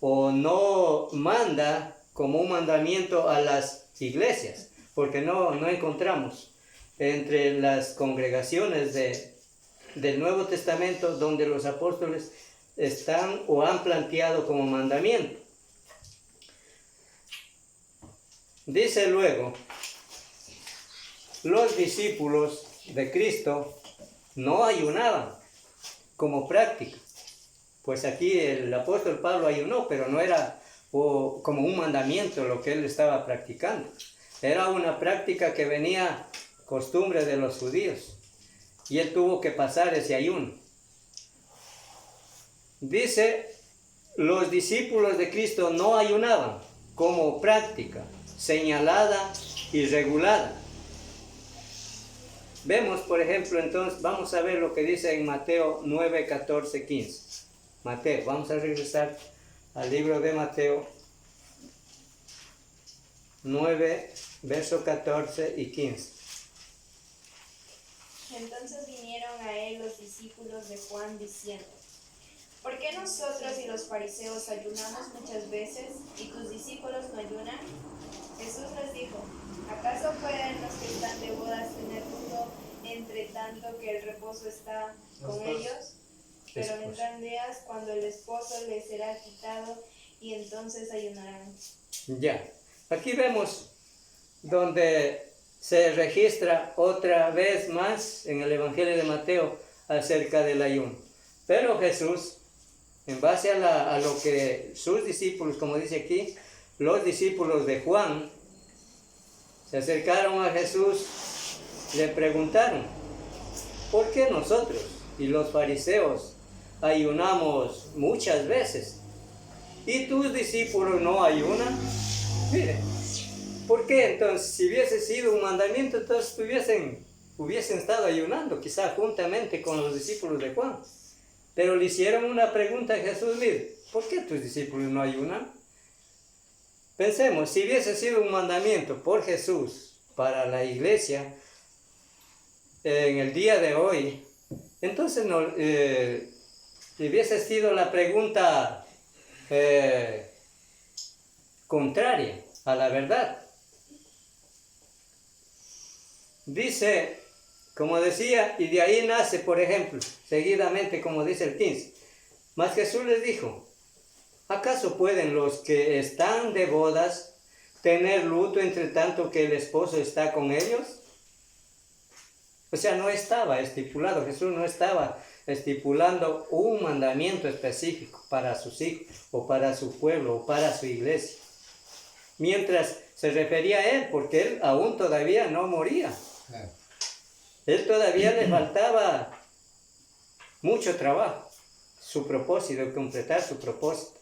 A: o no manda como un mandamiento a las iglesias, porque no encontramos entre las congregaciones del Nuevo Testamento donde los apóstoles están o han planteado como mandamiento. Dice luego, los discípulos de Cristo no ayunaban como práctica. Pues aquí el apóstol Pablo ayunó, pero no era como un mandamiento lo que él estaba practicando. Era una práctica que venía costumbre de los judíos. Y él tuvo que pasar ese ayuno. Dice, los discípulos de Cristo no ayunaban como práctica señalada y regulada. Vemos, por ejemplo, entonces, vamos a ver lo que dice en Mateo 9, 14, 15. Mateo, vamos a regresar al libro de Mateo 9, versos 14 y 15.
J: Entonces vinieron a él los discípulos de Juan diciendo, ¿por qué nosotros y los fariseos ayunamos muchas veces y tus discípulos no ayunan? Jesús les dijo, ¿acaso pueden los que están de bodas tener luto entre tanto que el reposo está con ellos? Pero
A: Esposo.
J: vendrán días cuando el esposo les será quitado y entonces ayunarán.
A: Ya, aquí vemos donde se registra otra vez más en el Evangelio de Mateo acerca del ayuno. Pero Jesús, en base a lo que sus discípulos, como dice aquí, los discípulos de Juan, se acercaron a Jesús, le preguntaron, ¿por qué nosotros y los fariseos ayunamos muchas veces y tus discípulos no ayunan? Mire, ¿por qué entonces? Si hubiese sido un mandamiento, entonces hubiesen estado ayunando, quizá juntamente con los discípulos de Juan. Pero le hicieron una pregunta a Jesús, mire, ¿por qué tus discípulos no ayunan? Pensemos, si hubiese sido un mandamiento por Jesús para la iglesia en el día de hoy, entonces no, hubiese sido la pregunta contraria a la verdad. Dice, como decía, y de ahí nace, por ejemplo, seguidamente, como dice el 15, mas Jesús les dijo, ¿acaso pueden los que están de bodas tener luto entre tanto que el esposo está con ellos? O sea, no estaba estipulado, Jesús no estaba estipulando un mandamiento específico para sus hijos, o para su pueblo, o para su iglesia. Mientras se refería a él, porque él aún todavía no moría. Él todavía le faltaba mucho trabajo, su propósito, completar su propósito.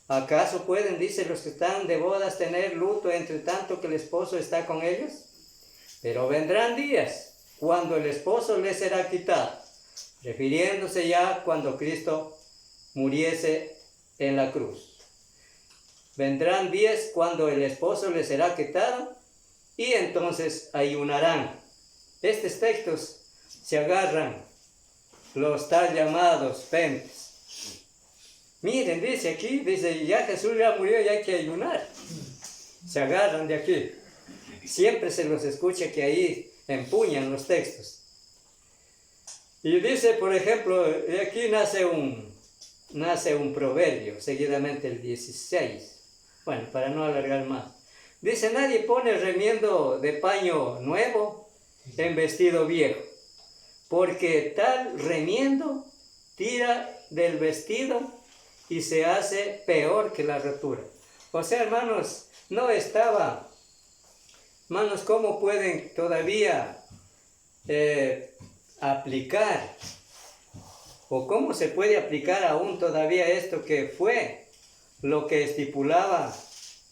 A: ¿Acaso pueden, dice, los que están de bodas tener luto entre tanto que el esposo está con ellos? Pero vendrán días cuando el esposo les será quitado, refiriéndose ya cuando Cristo muriese en la cruz. Vendrán días cuando el esposo les será quitado y entonces ayunarán. Estos textos se agarran los tal llamados pentes. Miren, dice aquí, dice, ya Jesús ya murió y hay que ayunar. Se agarran de aquí. Siempre se los escucha que ahí empuñan los textos. Y dice, por ejemplo, de aquí nace un proverbio, seguidamente el 16. Bueno, para no alargar más. Dice, nadie pone remiendo de paño nuevo en vestido viejo, porque tal remiendo tira del vestido y se hace peor que la rotura. O sea, hermanos, no estaba, hermanos, ¿cómo pueden todavía aplicar, o cómo se puede aplicar aún todavía esto que fue lo que estipulaba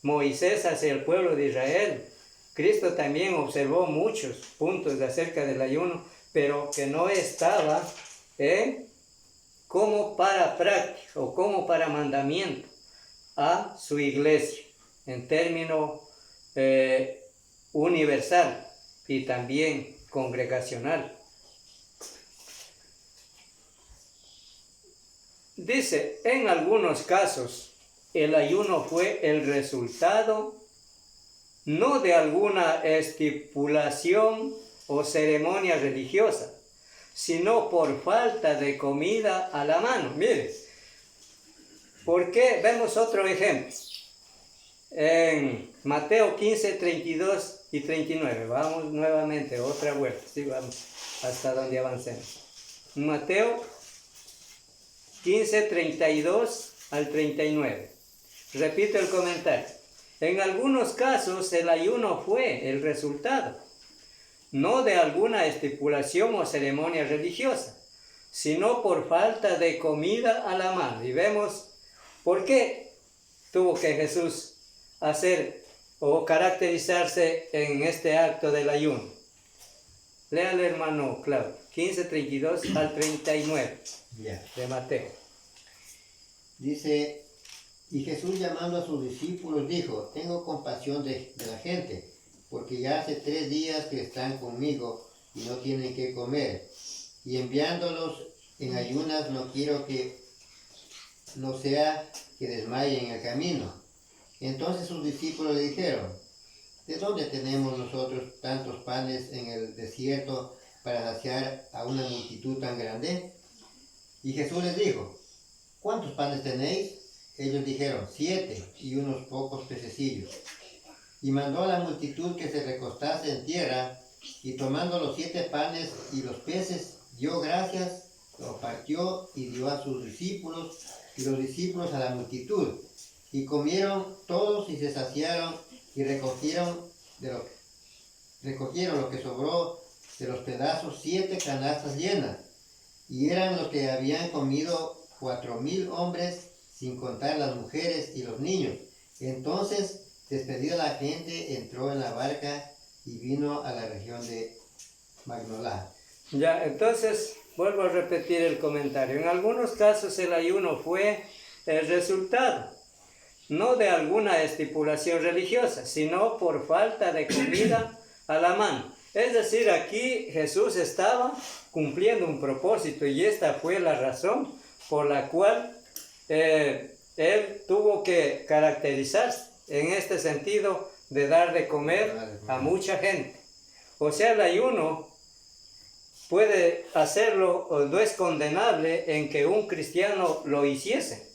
A: Moisés hacia el pueblo de Israel? Cristo también observó muchos puntos acerca del ayuno, pero que no estaba como para práctica o como para mandamiento a su iglesia, en término universal y también congregacional. Dice, en algunos casos, el ayuno fue el resultado no de alguna estipulación o ceremonia religiosa, sino por falta de comida a la mano. Mire, ¿por qué? Vemos otro ejemplo. En Mateo 15, 32 y 39. Vamos nuevamente, otra vuelta. Sí, vamos hasta donde avancemos. Mateo 15, 32 al 39. Repito el comentario. En algunos casos el ayuno fue el resultado, no de alguna estipulación o ceremonia religiosa, sino por falta de comida a la mano. Y vemos por qué tuvo que Jesús hacer o caracterizarse en este acto del ayuno. Léale, hermano Claudio, 15, 32 al 39 de Mateo.
B: Dice, y Jesús llamando a sus discípulos dijo, tengo compasión de la gente, porque ya hace 3 días que están conmigo y no tienen que comer. Y enviándolos en ayunas no quiero que no sea que desmayen en el camino. Entonces sus discípulos le dijeron, ¿de dónde tenemos nosotros tantos panes en el desierto para saciar a una multitud tan grande? Y Jesús les dijo, ¿cuántos panes tenéis? Ellos dijeron, 7 y unos pocos pececillos. Y mandó a la multitud que se recostase en tierra, y tomando los 7 panes y los peces, dio gracias, los partió y dio a sus discípulos, y los discípulos a la multitud. Y comieron todos y se saciaron, y recogieron lo que sobró de los pedazos 7 canastas llenas. Y eran los que habían comido 4,000 hombres, sin contar las mujeres y los niños. Entonces, despedida la gente, entró en la barca y vino a la región de Magdalá.
A: Ya, entonces, vuelvo a repetir el comentario. En algunos casos el ayuno fue el resultado, no de alguna estipulación religiosa, sino por falta de comida a la mano. Es decir, aquí Jesús estaba cumpliendo un propósito y esta fue la razón por la cual él tuvo que caracterizarse en este sentido de dar de comer a mucha gente. O sea, el ayuno puede hacerlo, o no es condenable en que un cristiano lo hiciese,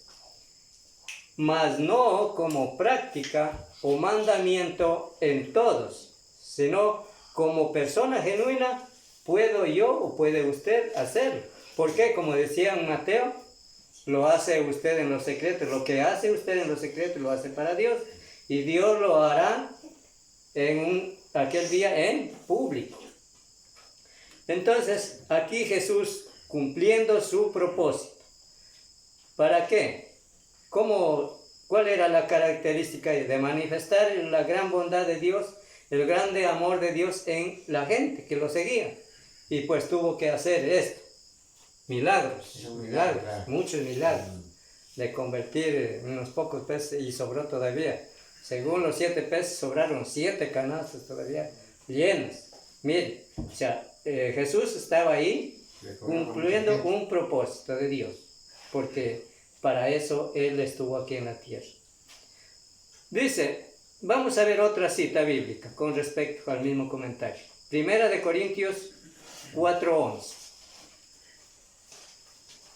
A: mas no como práctica o mandamiento en todos, sino como persona genuina puedo yo o puede usted hacerlo. Porque como decía Mateo, lo hace usted en lo secreto, lo que hace usted en lo secreto lo hace para Dios, y Dios lo hará en aquel día en público. Entonces, aquí Jesús cumpliendo su propósito. ¿Para qué? ¿Cuál era la característica de manifestar la gran bondad de Dios, el grande amor de Dios en la gente que lo seguía? Y pues tuvo que hacer esto. Milagros, muchos milagros. De convertir unos pocos peces y sobró todavía. Según los 7 peces sobraron 7 canastas todavía llenas. Mire, o sea, Jesús estaba ahí cumpliendo un propósito de Dios, porque para eso Él estuvo aquí en la tierra. Dice, vamos a ver otra cita bíblica con respecto al mismo comentario. Primera de Corintios 4:11.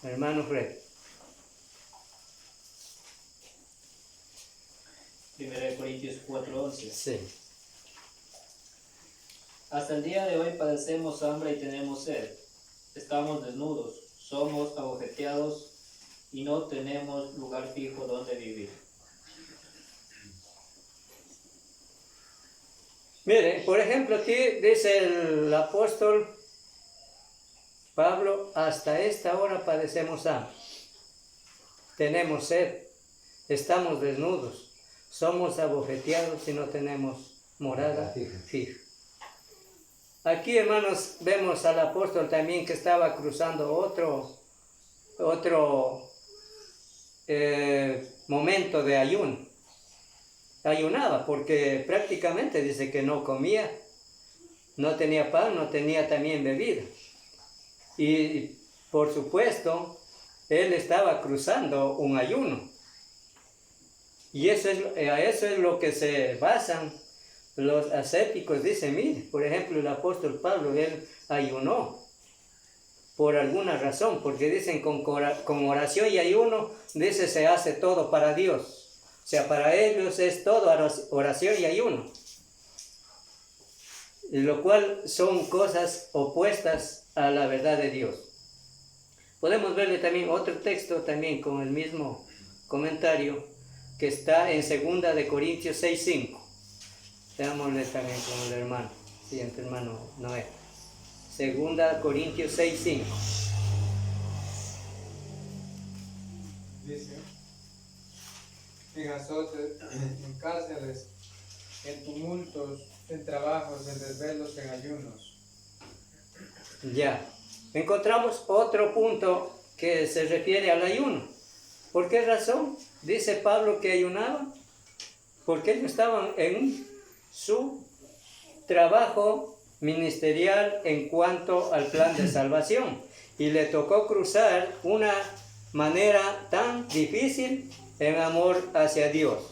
A: Hermano Fred.
C: 1 Corintios 4:11.
A: Sí.
C: Hasta el día de hoy padecemos hambre y tenemos sed. Estamos desnudos, somos agujeteados y no tenemos lugar fijo donde vivir.
A: Miren, por ejemplo, aquí dice el apóstol Pablo, hasta esta hora padecemos hambre, tenemos sed, estamos desnudos, somos abofeteados y no tenemos morada fija. Aquí, hermanos, vemos al apóstol también que estaba cruzando otro momento de ayuno. Ayunaba porque prácticamente dice que no comía, no tenía pan, no tenía también bebida. Y por supuesto, él estaba cruzando un ayuno. Y a eso es lo que se basan los ascéticos. Dicen, mire, por ejemplo, el apóstol Pablo, él ayunó por alguna razón, porque dicen con oración y ayuno, dice, se hace todo para Dios. O sea, para ellos es todo oración y ayuno. Y lo cual son cosas opuestas a la verdad de Dios. Podemos verle también otro texto también con el mismo comentario que está en 2 de Corintios 6:5. Veámosle también con el hermano, siguiente hermano Noé. 2 Corintios 6:5.
D: Dice, en azotes, en cárceles, en tumultos, en trabajos, en desvelos, en ayunos.
A: Ya, encontramos otro punto que se refiere al ayuno. ¿Por qué razón dice Pablo que ayunaban? Porque ellos estaban en su trabajo ministerial en cuanto al plan de salvación y le tocó cruzar una manera tan difícil en amor hacia Dios.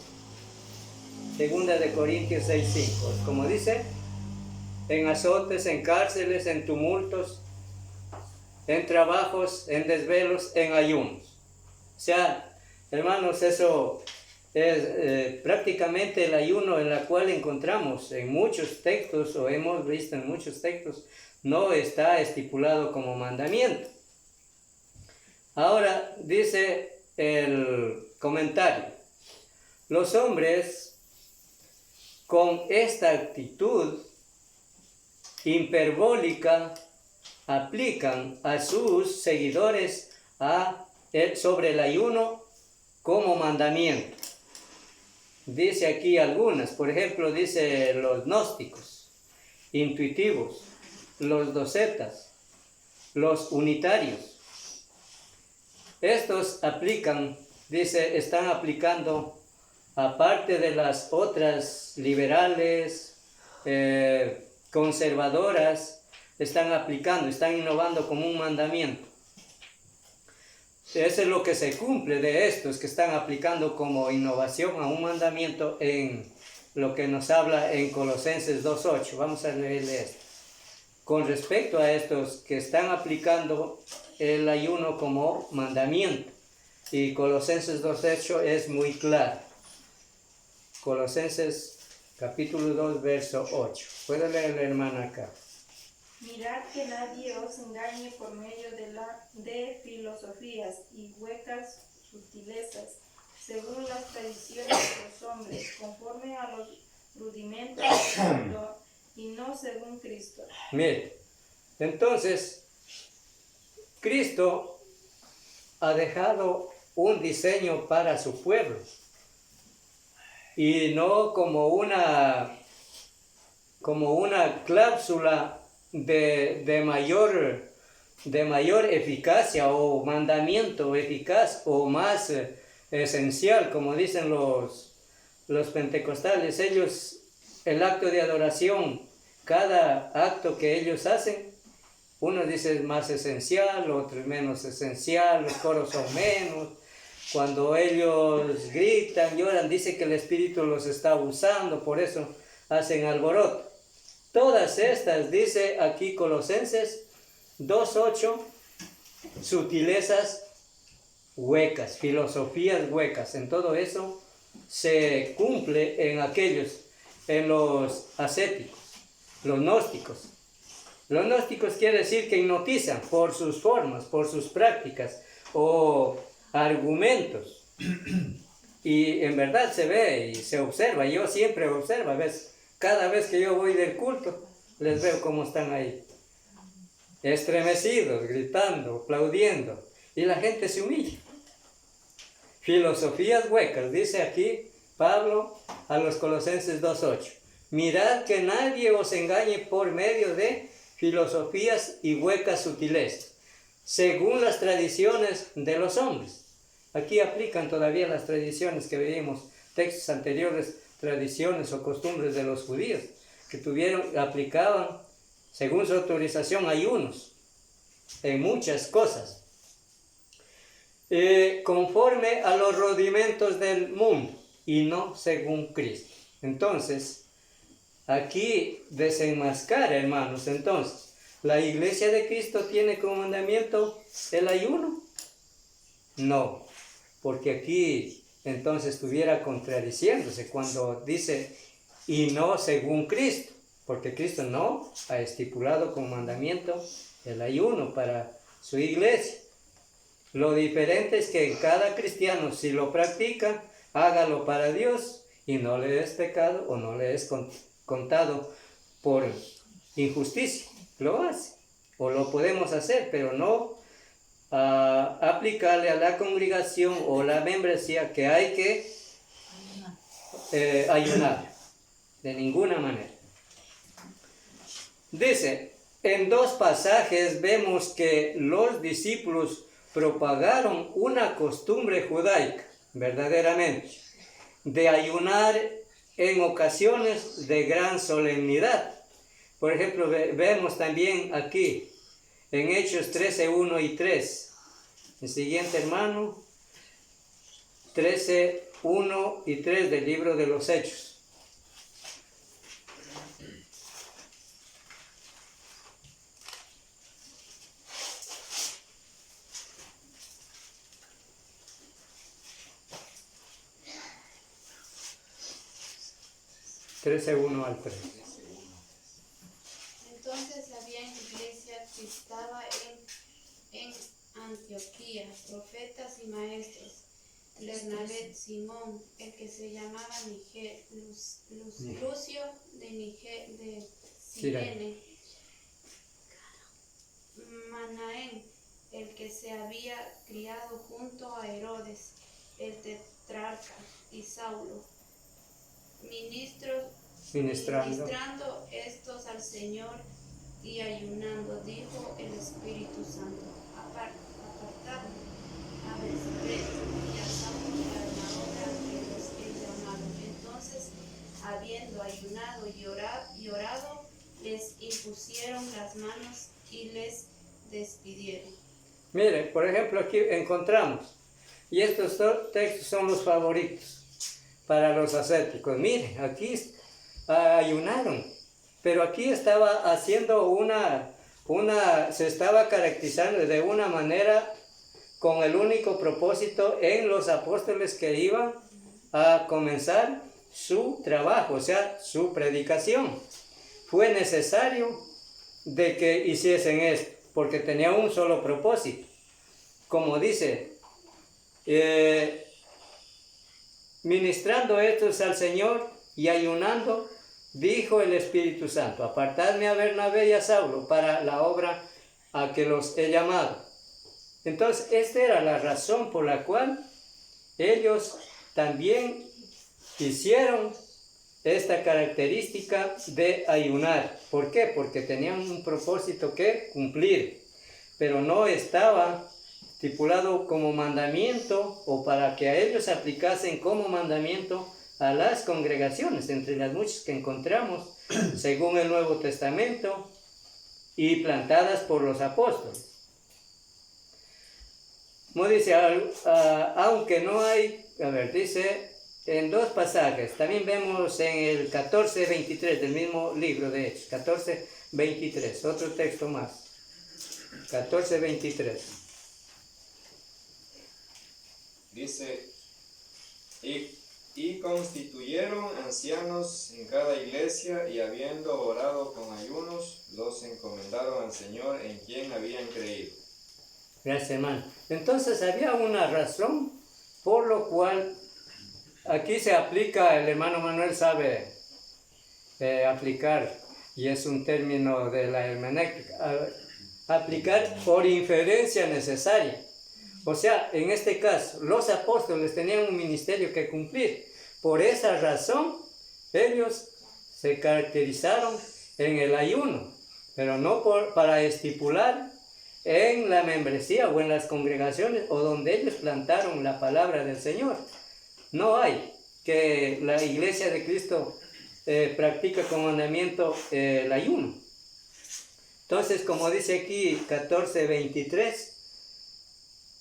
A: 2 de Corintios 6:5, como dice, en azotes, en cárceles, en tumultos, en trabajos, en desvelos, en ayunos. O sea, hermanos, eso es prácticamente el ayuno en la cual encontramos en muchos textos, o hemos visto en muchos textos, no está estipulado como mandamiento. Ahora dice el comentario: los hombres con esta actitud hiperbólica aplican a sus seguidores sobre el ayuno como mandamiento. Dice aquí algunas, por ejemplo, dice los gnósticos, intuitivos, los docetas, los unitarios. Estos aplican, dice, están aplicando, aparte de las otras liberales, conservadoras, están aplicando, están innovando como un mandamiento. Eso es lo que se cumple de estos que están aplicando como innovación a un mandamiento en lo que nos habla en Colosenses 2.8. Vamos a leerle esto. Con respecto a estos que están aplicando el ayuno como mandamiento, y Colosenses 2.8 es muy claro. Colosenses capítulo 2, verso 8. ¿Puede leer la hermana acá?
E: Mirad que nadie os engañe por medio de filosofías y huecas sutilezas, según las tradiciones de los hombres, conforme a los rudimentos del mundo, y no según Cristo.
A: Mire, entonces, Cristo ha dejado un diseño para su pueblo, y no como una cláusula de mayor eficacia o mandamiento eficaz o más esencial, como dicen los pentecostales. Ellos, el acto de adoración, cada acto que ellos hacen, uno dice es más esencial, otro es menos esencial, los coros son menos. Cuando ellos gritan, lloran, dice que el Espíritu los está usando, por eso hacen alboroto. Todas estas, dice aquí Colosenses 2.8, sutilezas huecas, filosofías huecas. En todo eso se cumple en los ascéticos, los gnósticos. Los gnósticos quiere decir que hipnotizan por sus formas, por sus prácticas o argumentos. Y en verdad se ve y se observa. Yo siempre observo, cada vez que yo voy del culto, les veo cómo están ahí, estremecidos, gritando, aplaudiendo, y la gente se humilla. Filosofías huecas, dice aquí Pablo a los Colosenses 2.8. Mirad que nadie os engañe por medio de filosofías y huecas sutilezas, según las tradiciones de los hombres. Aquí aplican todavía las tradiciones que veíamos, textos anteriores, tradiciones o costumbres de los judíos, que aplicaban, según su autorización, ayunos en muchas cosas, conforme a los rudimentos del mundo, y no según Cristo. Entonces, aquí desenmascara, hermanos, entonces, ¿la iglesia de Cristo tiene como mandamiento el ayuno? No, porque aquí entonces estuviera contradiciéndose cuando dice y no según Cristo, porque Cristo no ha estipulado como mandamiento el ayuno para su iglesia. Lo diferente es que cada cristiano, si lo practica, hágalo para Dios y no le es pecado o no le es contado por injusticia. Lo hace o lo podemos hacer, pero no aplicarle a la congregación o la membresía que hay que ayunar, de ninguna manera. Dice, en dos pasajes vemos que los discípulos propagaron una costumbre judaica, verdaderamente, de ayunar en ocasiones de gran solemnidad. Por ejemplo, vemos también aquí en Hechos 13:1 y 3. El siguiente, hermano, 13:1 y 3 del libro de los Hechos. 13:1 al 3.
G: Entonces había en la iglesia que estaba en Antioquía profetas y maestros: Bernabé, Simón, el que se llamaba Lucio de Cirene, Manaén, el que se había criado junto a Herodes, el tetrarca, y Saulo, ministrando estos al Señor y ayunando, dijo el Espíritu Santo: apartad a Bernabé y a Saulo para la obra que los he llamado. Entonces, habiendo ayunado y orado, les impusieron las manos y les despidieron.
A: Mire, por ejemplo, aquí encontramos, y estos dos textos son los favoritos para los ascéticos. Miren, aquí ayunaron, pero aquí estaba haciendo se estaba caracterizando de una manera con el único propósito en los apóstoles que iban a comenzar su trabajo, o sea, su predicación. Fue necesario de que hiciesen esto, porque tenía un solo propósito. Como dice, ministrando estos al Señor y ayunando, dijo el Espíritu Santo: apartadme a Bernabé y a Saulo para la obra a que los he llamado. Entonces, esta era la razón por la cual ellos también hicieron esta característica de ayunar. ¿Por qué? Porque tenían un propósito que cumplir, pero no estaba estipulado como mandamiento o para que a ellos aplicasen como mandamiento a las congregaciones, entre las muchas que encontramos según el Nuevo Testamento y plantadas por los apóstoles. Como dice, aunque no hay, dice en dos pasajes, también vemos en el 14:23 del mismo libro de Hechos, 14:23, otro texto más, 14:23.
I: Dice, y constituyeron ancianos en cada iglesia, y habiendo orado con ayunos, los encomendaron al Señor en quien habían creído.
A: Gracias, hermano. Entonces había una razón por lo cual aquí se aplica, el hermano Manuel sabe aplicar, y es un término de la hermenéutica, aplicar por inferencia necesaria. O sea, en este caso, los apóstoles tenían un ministerio que cumplir. Por esa razón, ellos se caracterizaron en el ayuno, pero no para estipular en la membresía o en las congregaciones o donde ellos plantaron la palabra del Señor. No hay que la iglesia de Cristo practica como mandamiento el ayuno. Entonces, como dice aquí 14:23,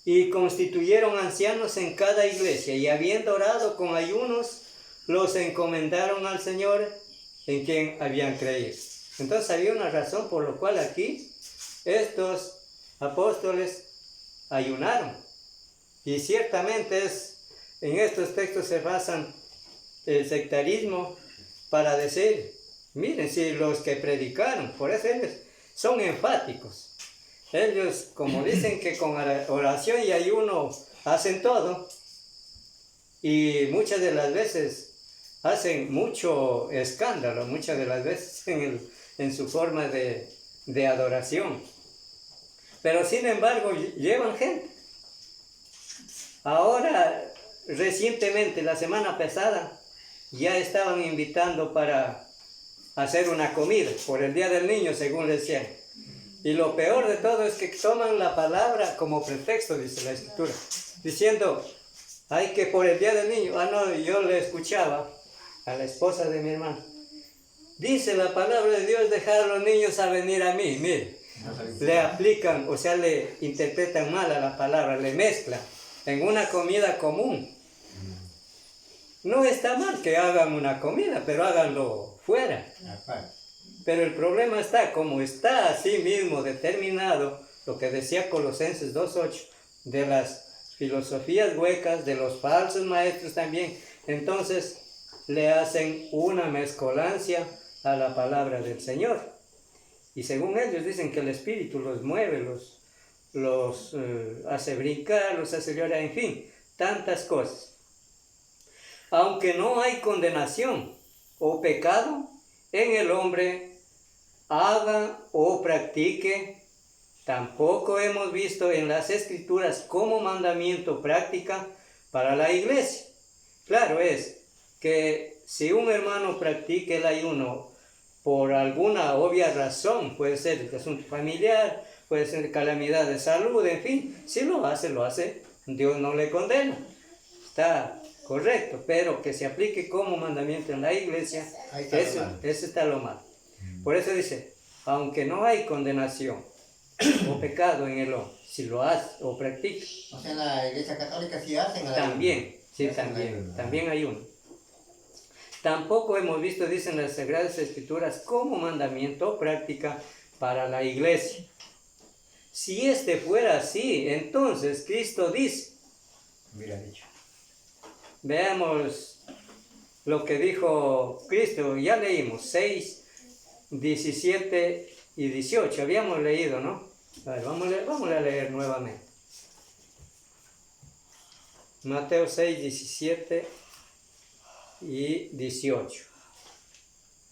A: y constituyeron ancianos en cada iglesia, y habiendo orado con ayunos, los encomendaron al Señor en quien habían creído. Entonces había una razón por la cual aquí estos apóstoles ayunaron. Y ciertamente en estos textos se basan el sectarismo para decir, miren, si los que predicaron, por eso ellos son enfáticos. Ellos, como dicen que con oración y ayuno hacen todo, y muchas de las veces hacen mucho escándalo, muchas de las veces en su forma de adoración. Pero sin embargo llevan gente. Ahora, recientemente, la semana pasada, ya estaban invitando para hacer una comida por el Día del Niño, según les decían. Y lo peor de todo es que toman la palabra como pretexto, dice la Escritura, diciendo, ay, que por el Día del Niño. No, yo le escuchaba a la esposa de mi hermano. Dice la palabra de Dios, dejar a los niños a venir a mí. Mire, le aplican, o sea, le interpretan mal a la palabra, le mezclan en una comida común. No está mal que hagan una comida, pero háganlo fuera. Pero el problema está, como está así mismo determinado, lo que decía Colosenses 2:8, de las filosofías huecas, de los falsos maestros también. Entonces, le hacen una mezcolancia a la palabra del Señor. Y según ellos dicen que el Espíritu los mueve, los hace brincar, los hace llorar, en fin, tantas cosas. Aunque no hay condenación o pecado en el hombre, haga o practique, tampoco hemos visto en las Escrituras como mandamiento práctica para la iglesia. Claro es que si un hermano practica el ayuno por alguna obvia razón, puede ser de asunto familiar, puede ser de calamidad de salud, en fin, si lo hace, Dios no le condena. Está correcto, pero que se aplique como mandamiento en la iglesia, eso está lo malo. Por eso dice, aunque no hay condenación o pecado en el hombre, si lo hace o practica.
B: O sea, en la iglesia católica sí hacen.
A: También, sí, también hay uno. Tampoco hemos visto, dicen las Sagradas Escrituras, como mandamiento o práctica para la iglesia. Si este fuera así, entonces Cristo dice.
B: Mira, dicho.
A: Veamos lo que dijo Cristo, ya leímos, 6, 17 y 18, habíamos leído, ¿no? A ver, vamos a leer nuevamente. Mateo 6, 17 y 18.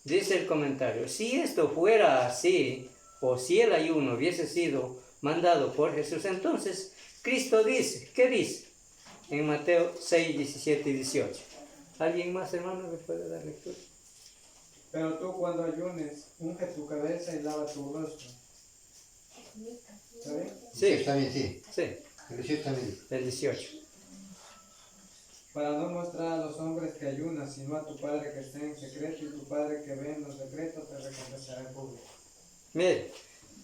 A: Dice el comentario, si esto fuera así, o si el ayuno hubiese sido mandado por Jesús, entonces Cristo dice, ¿qué dice? En Mateo 6, 17 y 18. ¿Alguien más, hermano, me puede dar lectura?
D: Pero tú cuando ayunes, unge tu cabeza y lava tu rostro. ¿Está bien?
A: Sí.
B: Está bien, sí.
A: Sí,
B: El 18 también.
A: el 18.
D: Para no mostrar a los hombres que ayunas, sino a tu Padre que está en secreto, y tu Padre que ve en los secretos te recompensará en público.
A: Mire,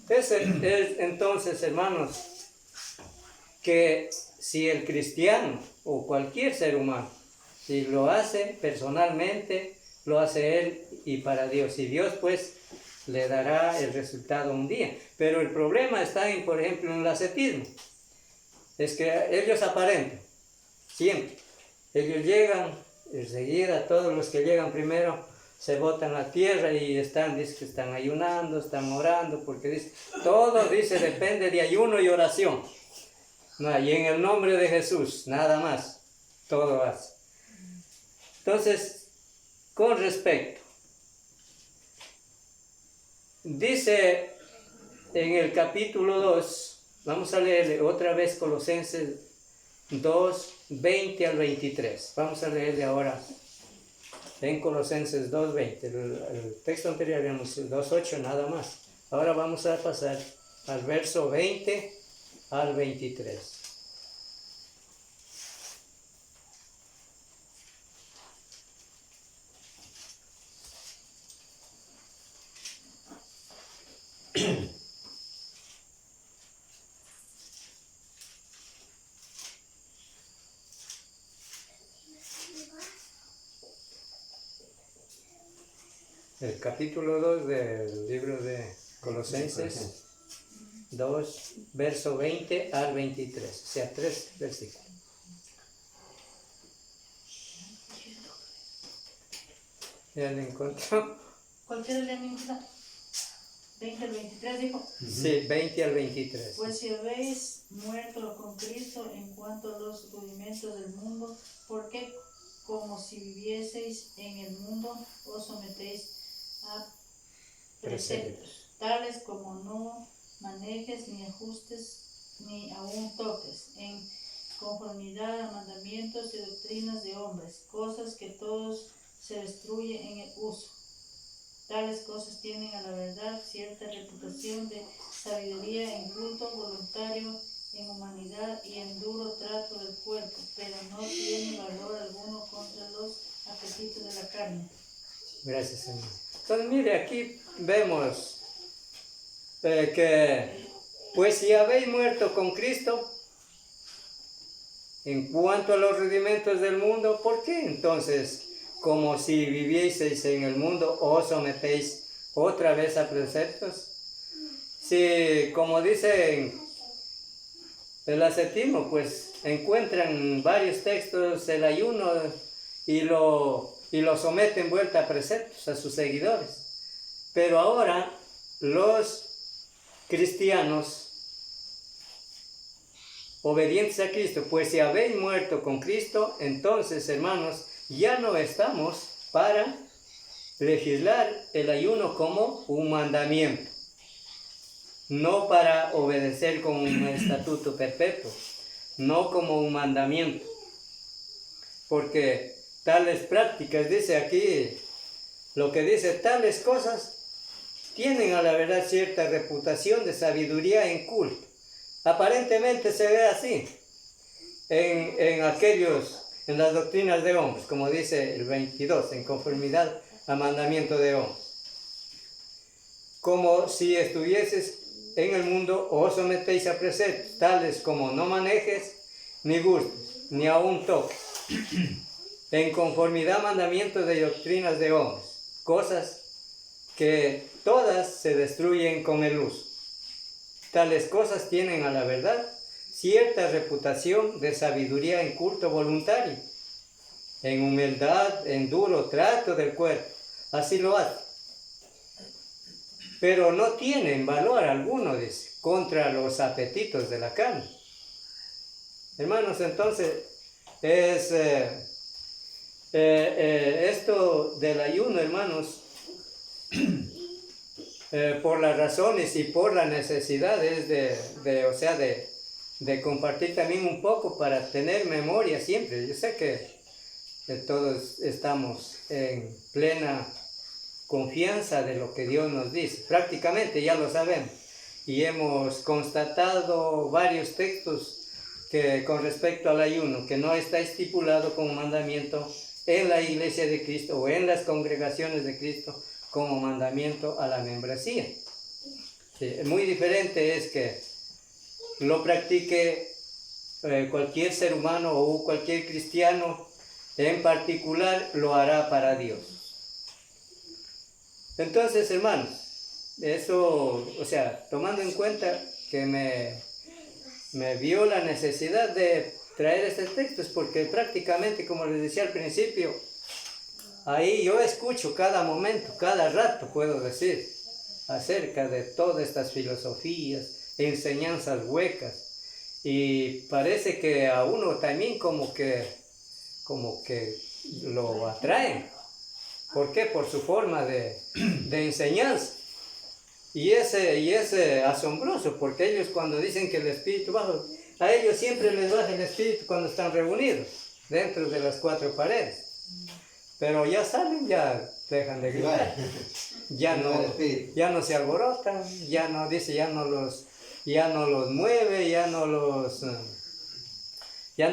A: es entonces, hermanos, que si el cristiano o cualquier ser humano, si lo hace personalmente, lo hace él y para Dios. Y Dios pues le dará el resultado un día. Pero el problema está en, por ejemplo, en el ascetismo. Es que ellos aparentan, siempre. Ellos llegan, enseguida todos los que llegan primero se botan a tierra y dice que están ayunando, están orando, porque dice, todo dice depende de ayuno y oración. No, y en el nombre de Jesús, nada más, todo hace. Entonces, con respecto, dice en el capítulo 2, vamos a leerle otra vez Colosenses 2, 20 al 23. Vamos a leerle ahora en Colosenses 2, 20. El texto anterior habíamos 2, 8, nada más. Ahora vamos a pasar al verso 20 al 23. El capítulo 2 del libro de Colosenses 2, verso 20 al 23, o sea, 3 versículos. ¿Ya lo encontró?
F: Cualquiera de mí, 20 al 23 dijo.
A: Sí, 20 al 23.
F: Pues si habéis muerto con Cristo en cuanto a los rudimentos del mundo, ¿por qué como si vivieseis en el mundo os sometéis a preceptos, tales como no manejes ni ajustes ni aun toques, en conformidad a mandamientos y doctrinas de hombres, cosas que todos se destruyen en el uso? Tales cosas tienen a la verdad cierta reputación de sabiduría en culto voluntario, en humanidad y en duro trato del cuerpo, pero no tiene valor alguno contra los apetitos de la carne.
A: Gracias, Señor. Entonces, mire, aquí vemos que, pues si habéis muerto con Cristo, en cuanto a los rudimentos del mundo, ¿por qué entonces, como si vivieseis en el mundo, os sometéis otra vez a preceptos? Si, como dicen el ascetismo, pues encuentran varios textos el ayuno y lo y lo somete en vuelta a preceptos a sus seguidores. Pero ahora los cristianos obedientes a Cristo, pues si habéis muerto con Cristo, entonces, hermanos, ya no estamos para legislar el ayuno como un mandamiento, no para obedecer como un estatuto perpetuo, no como un mandamiento, porque tales prácticas, dice aquí, lo que dice, tales cosas tienen a la verdad cierta reputación de sabiduría en culto. Aparentemente se ve así en las doctrinas de hombres, como dice el 22, en conformidad al mandamiento de hombres. Como si estuvieses en el mundo, os sometéis a preceptos, tales como no manejes, ni gustes, ni aun toques, en conformidad al mandamiento de doctrinas de hombres, cosas que todas se destruyen con el uso. Tales cosas tienen a la verdad cierta reputación de sabiduría en culto voluntario, en humildad, en duro trato del cuerpo, así lo hace. Pero no tienen valor alguno, dice, contra los apetitos de la carne. Hermanos, entonces, esto del ayuno, hermanos, por las razones y por las necesidades de compartir también un poco para tener memoria siempre. Yo sé que todos estamos en plena confianza de lo que Dios nos dice. Prácticamente ya lo sabemos y hemos constatado varios textos que con respecto al ayuno, que no está estipulado como mandamiento en la iglesia de Cristo o en las congregaciones de Cristo como mandamiento a la membresía. Sí, muy diferente es que lo practique cualquier ser humano o cualquier cristiano en particular, lo hará para Dios. Entonces, hermanos, eso, tomando en cuenta que me vio la necesidad de traer este texto, es porque prácticamente, como les decía al principio, ahí yo escucho cada momento, cada rato, puedo decir, acerca de todas estas filosofías, enseñanzas huecas, y parece que a uno también como que lo atraen. ¿Por qué? Por su forma de enseñanza. Y es asombroso, porque ellos cuando dicen que el Espíritu baja, a ellos siempre les baja el Espíritu cuando están reunidos, dentro de las cuatro paredes. Pero ya salen, ya dejan de gritar, ya no se alborotan, ya no los mueve, ya no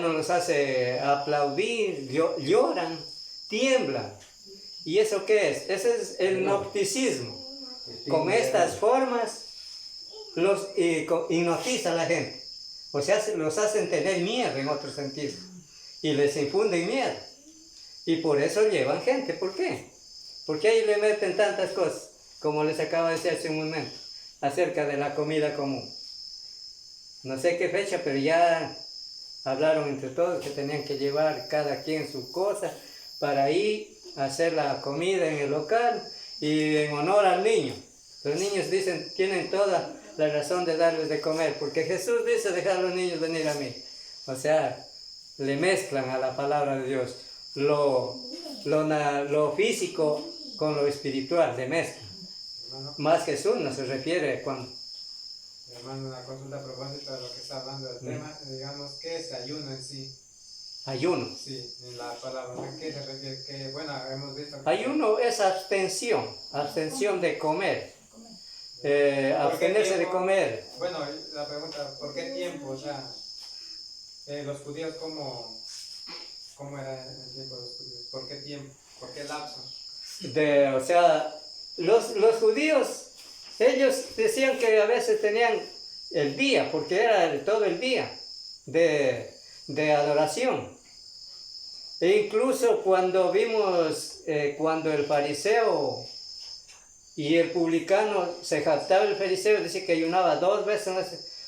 A: los hace aplaudir, lloran, tiemblan. ¿Y eso qué es? Ese es el gnosticismo. Con estas formas los hipnotiza a la gente. O sea, los hacen tener miedo en otro sentido. Y les infunden miedo. Y por eso llevan gente. ¿Por qué? Porque ahí le meten tantas cosas, como les acabo de decir hace un momento, acerca de la comida común. No sé qué fecha, pero ya hablaron entre todos que tenían que llevar cada quien su cosa para ir a hacer la comida en el local y en honor al niño. Los niños tienen toda la razón de darles de comer, porque Jesús dice dejar a los niños venir a mí. O sea, le mezclan a la palabra de Dios lo físico con lo espiritual, le mezclan. Más Jesús no se refiere cuando...
D: Hermano, una consulta a propósito de lo que está hablando del tema, digamos, ¿qué es ayuno en sí?
A: Ayuno.
D: Sí, en la palabra, ¿a qué se refiere? Que, bueno, hemos visto que...
A: Ayuno es abstención de comer, abstenerse de comer.
D: Bueno, la pregunta, ¿por qué tiempo? O sea, los judíos, ¿cómo era el tiempo de los judíos? ¿Por qué tiempo? ¿Por qué lapso?
A: Los judíos, ellos decían que a veces tenían el día, porque era todo el día de adoración. E incluso cuando vimos, cuando el fariseo y el publicano se jactaba, el fariseo dice que ayunaba 2 veces,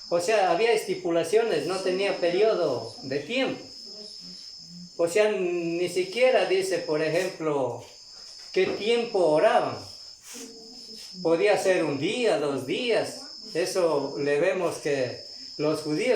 A: o sea, había estipulaciones, no tenía periodo de tiempo. O sea, ni siquiera dice, por ejemplo, qué tiempo oraban. Podía ser un día, 2 días. Eso le vemos que los judíos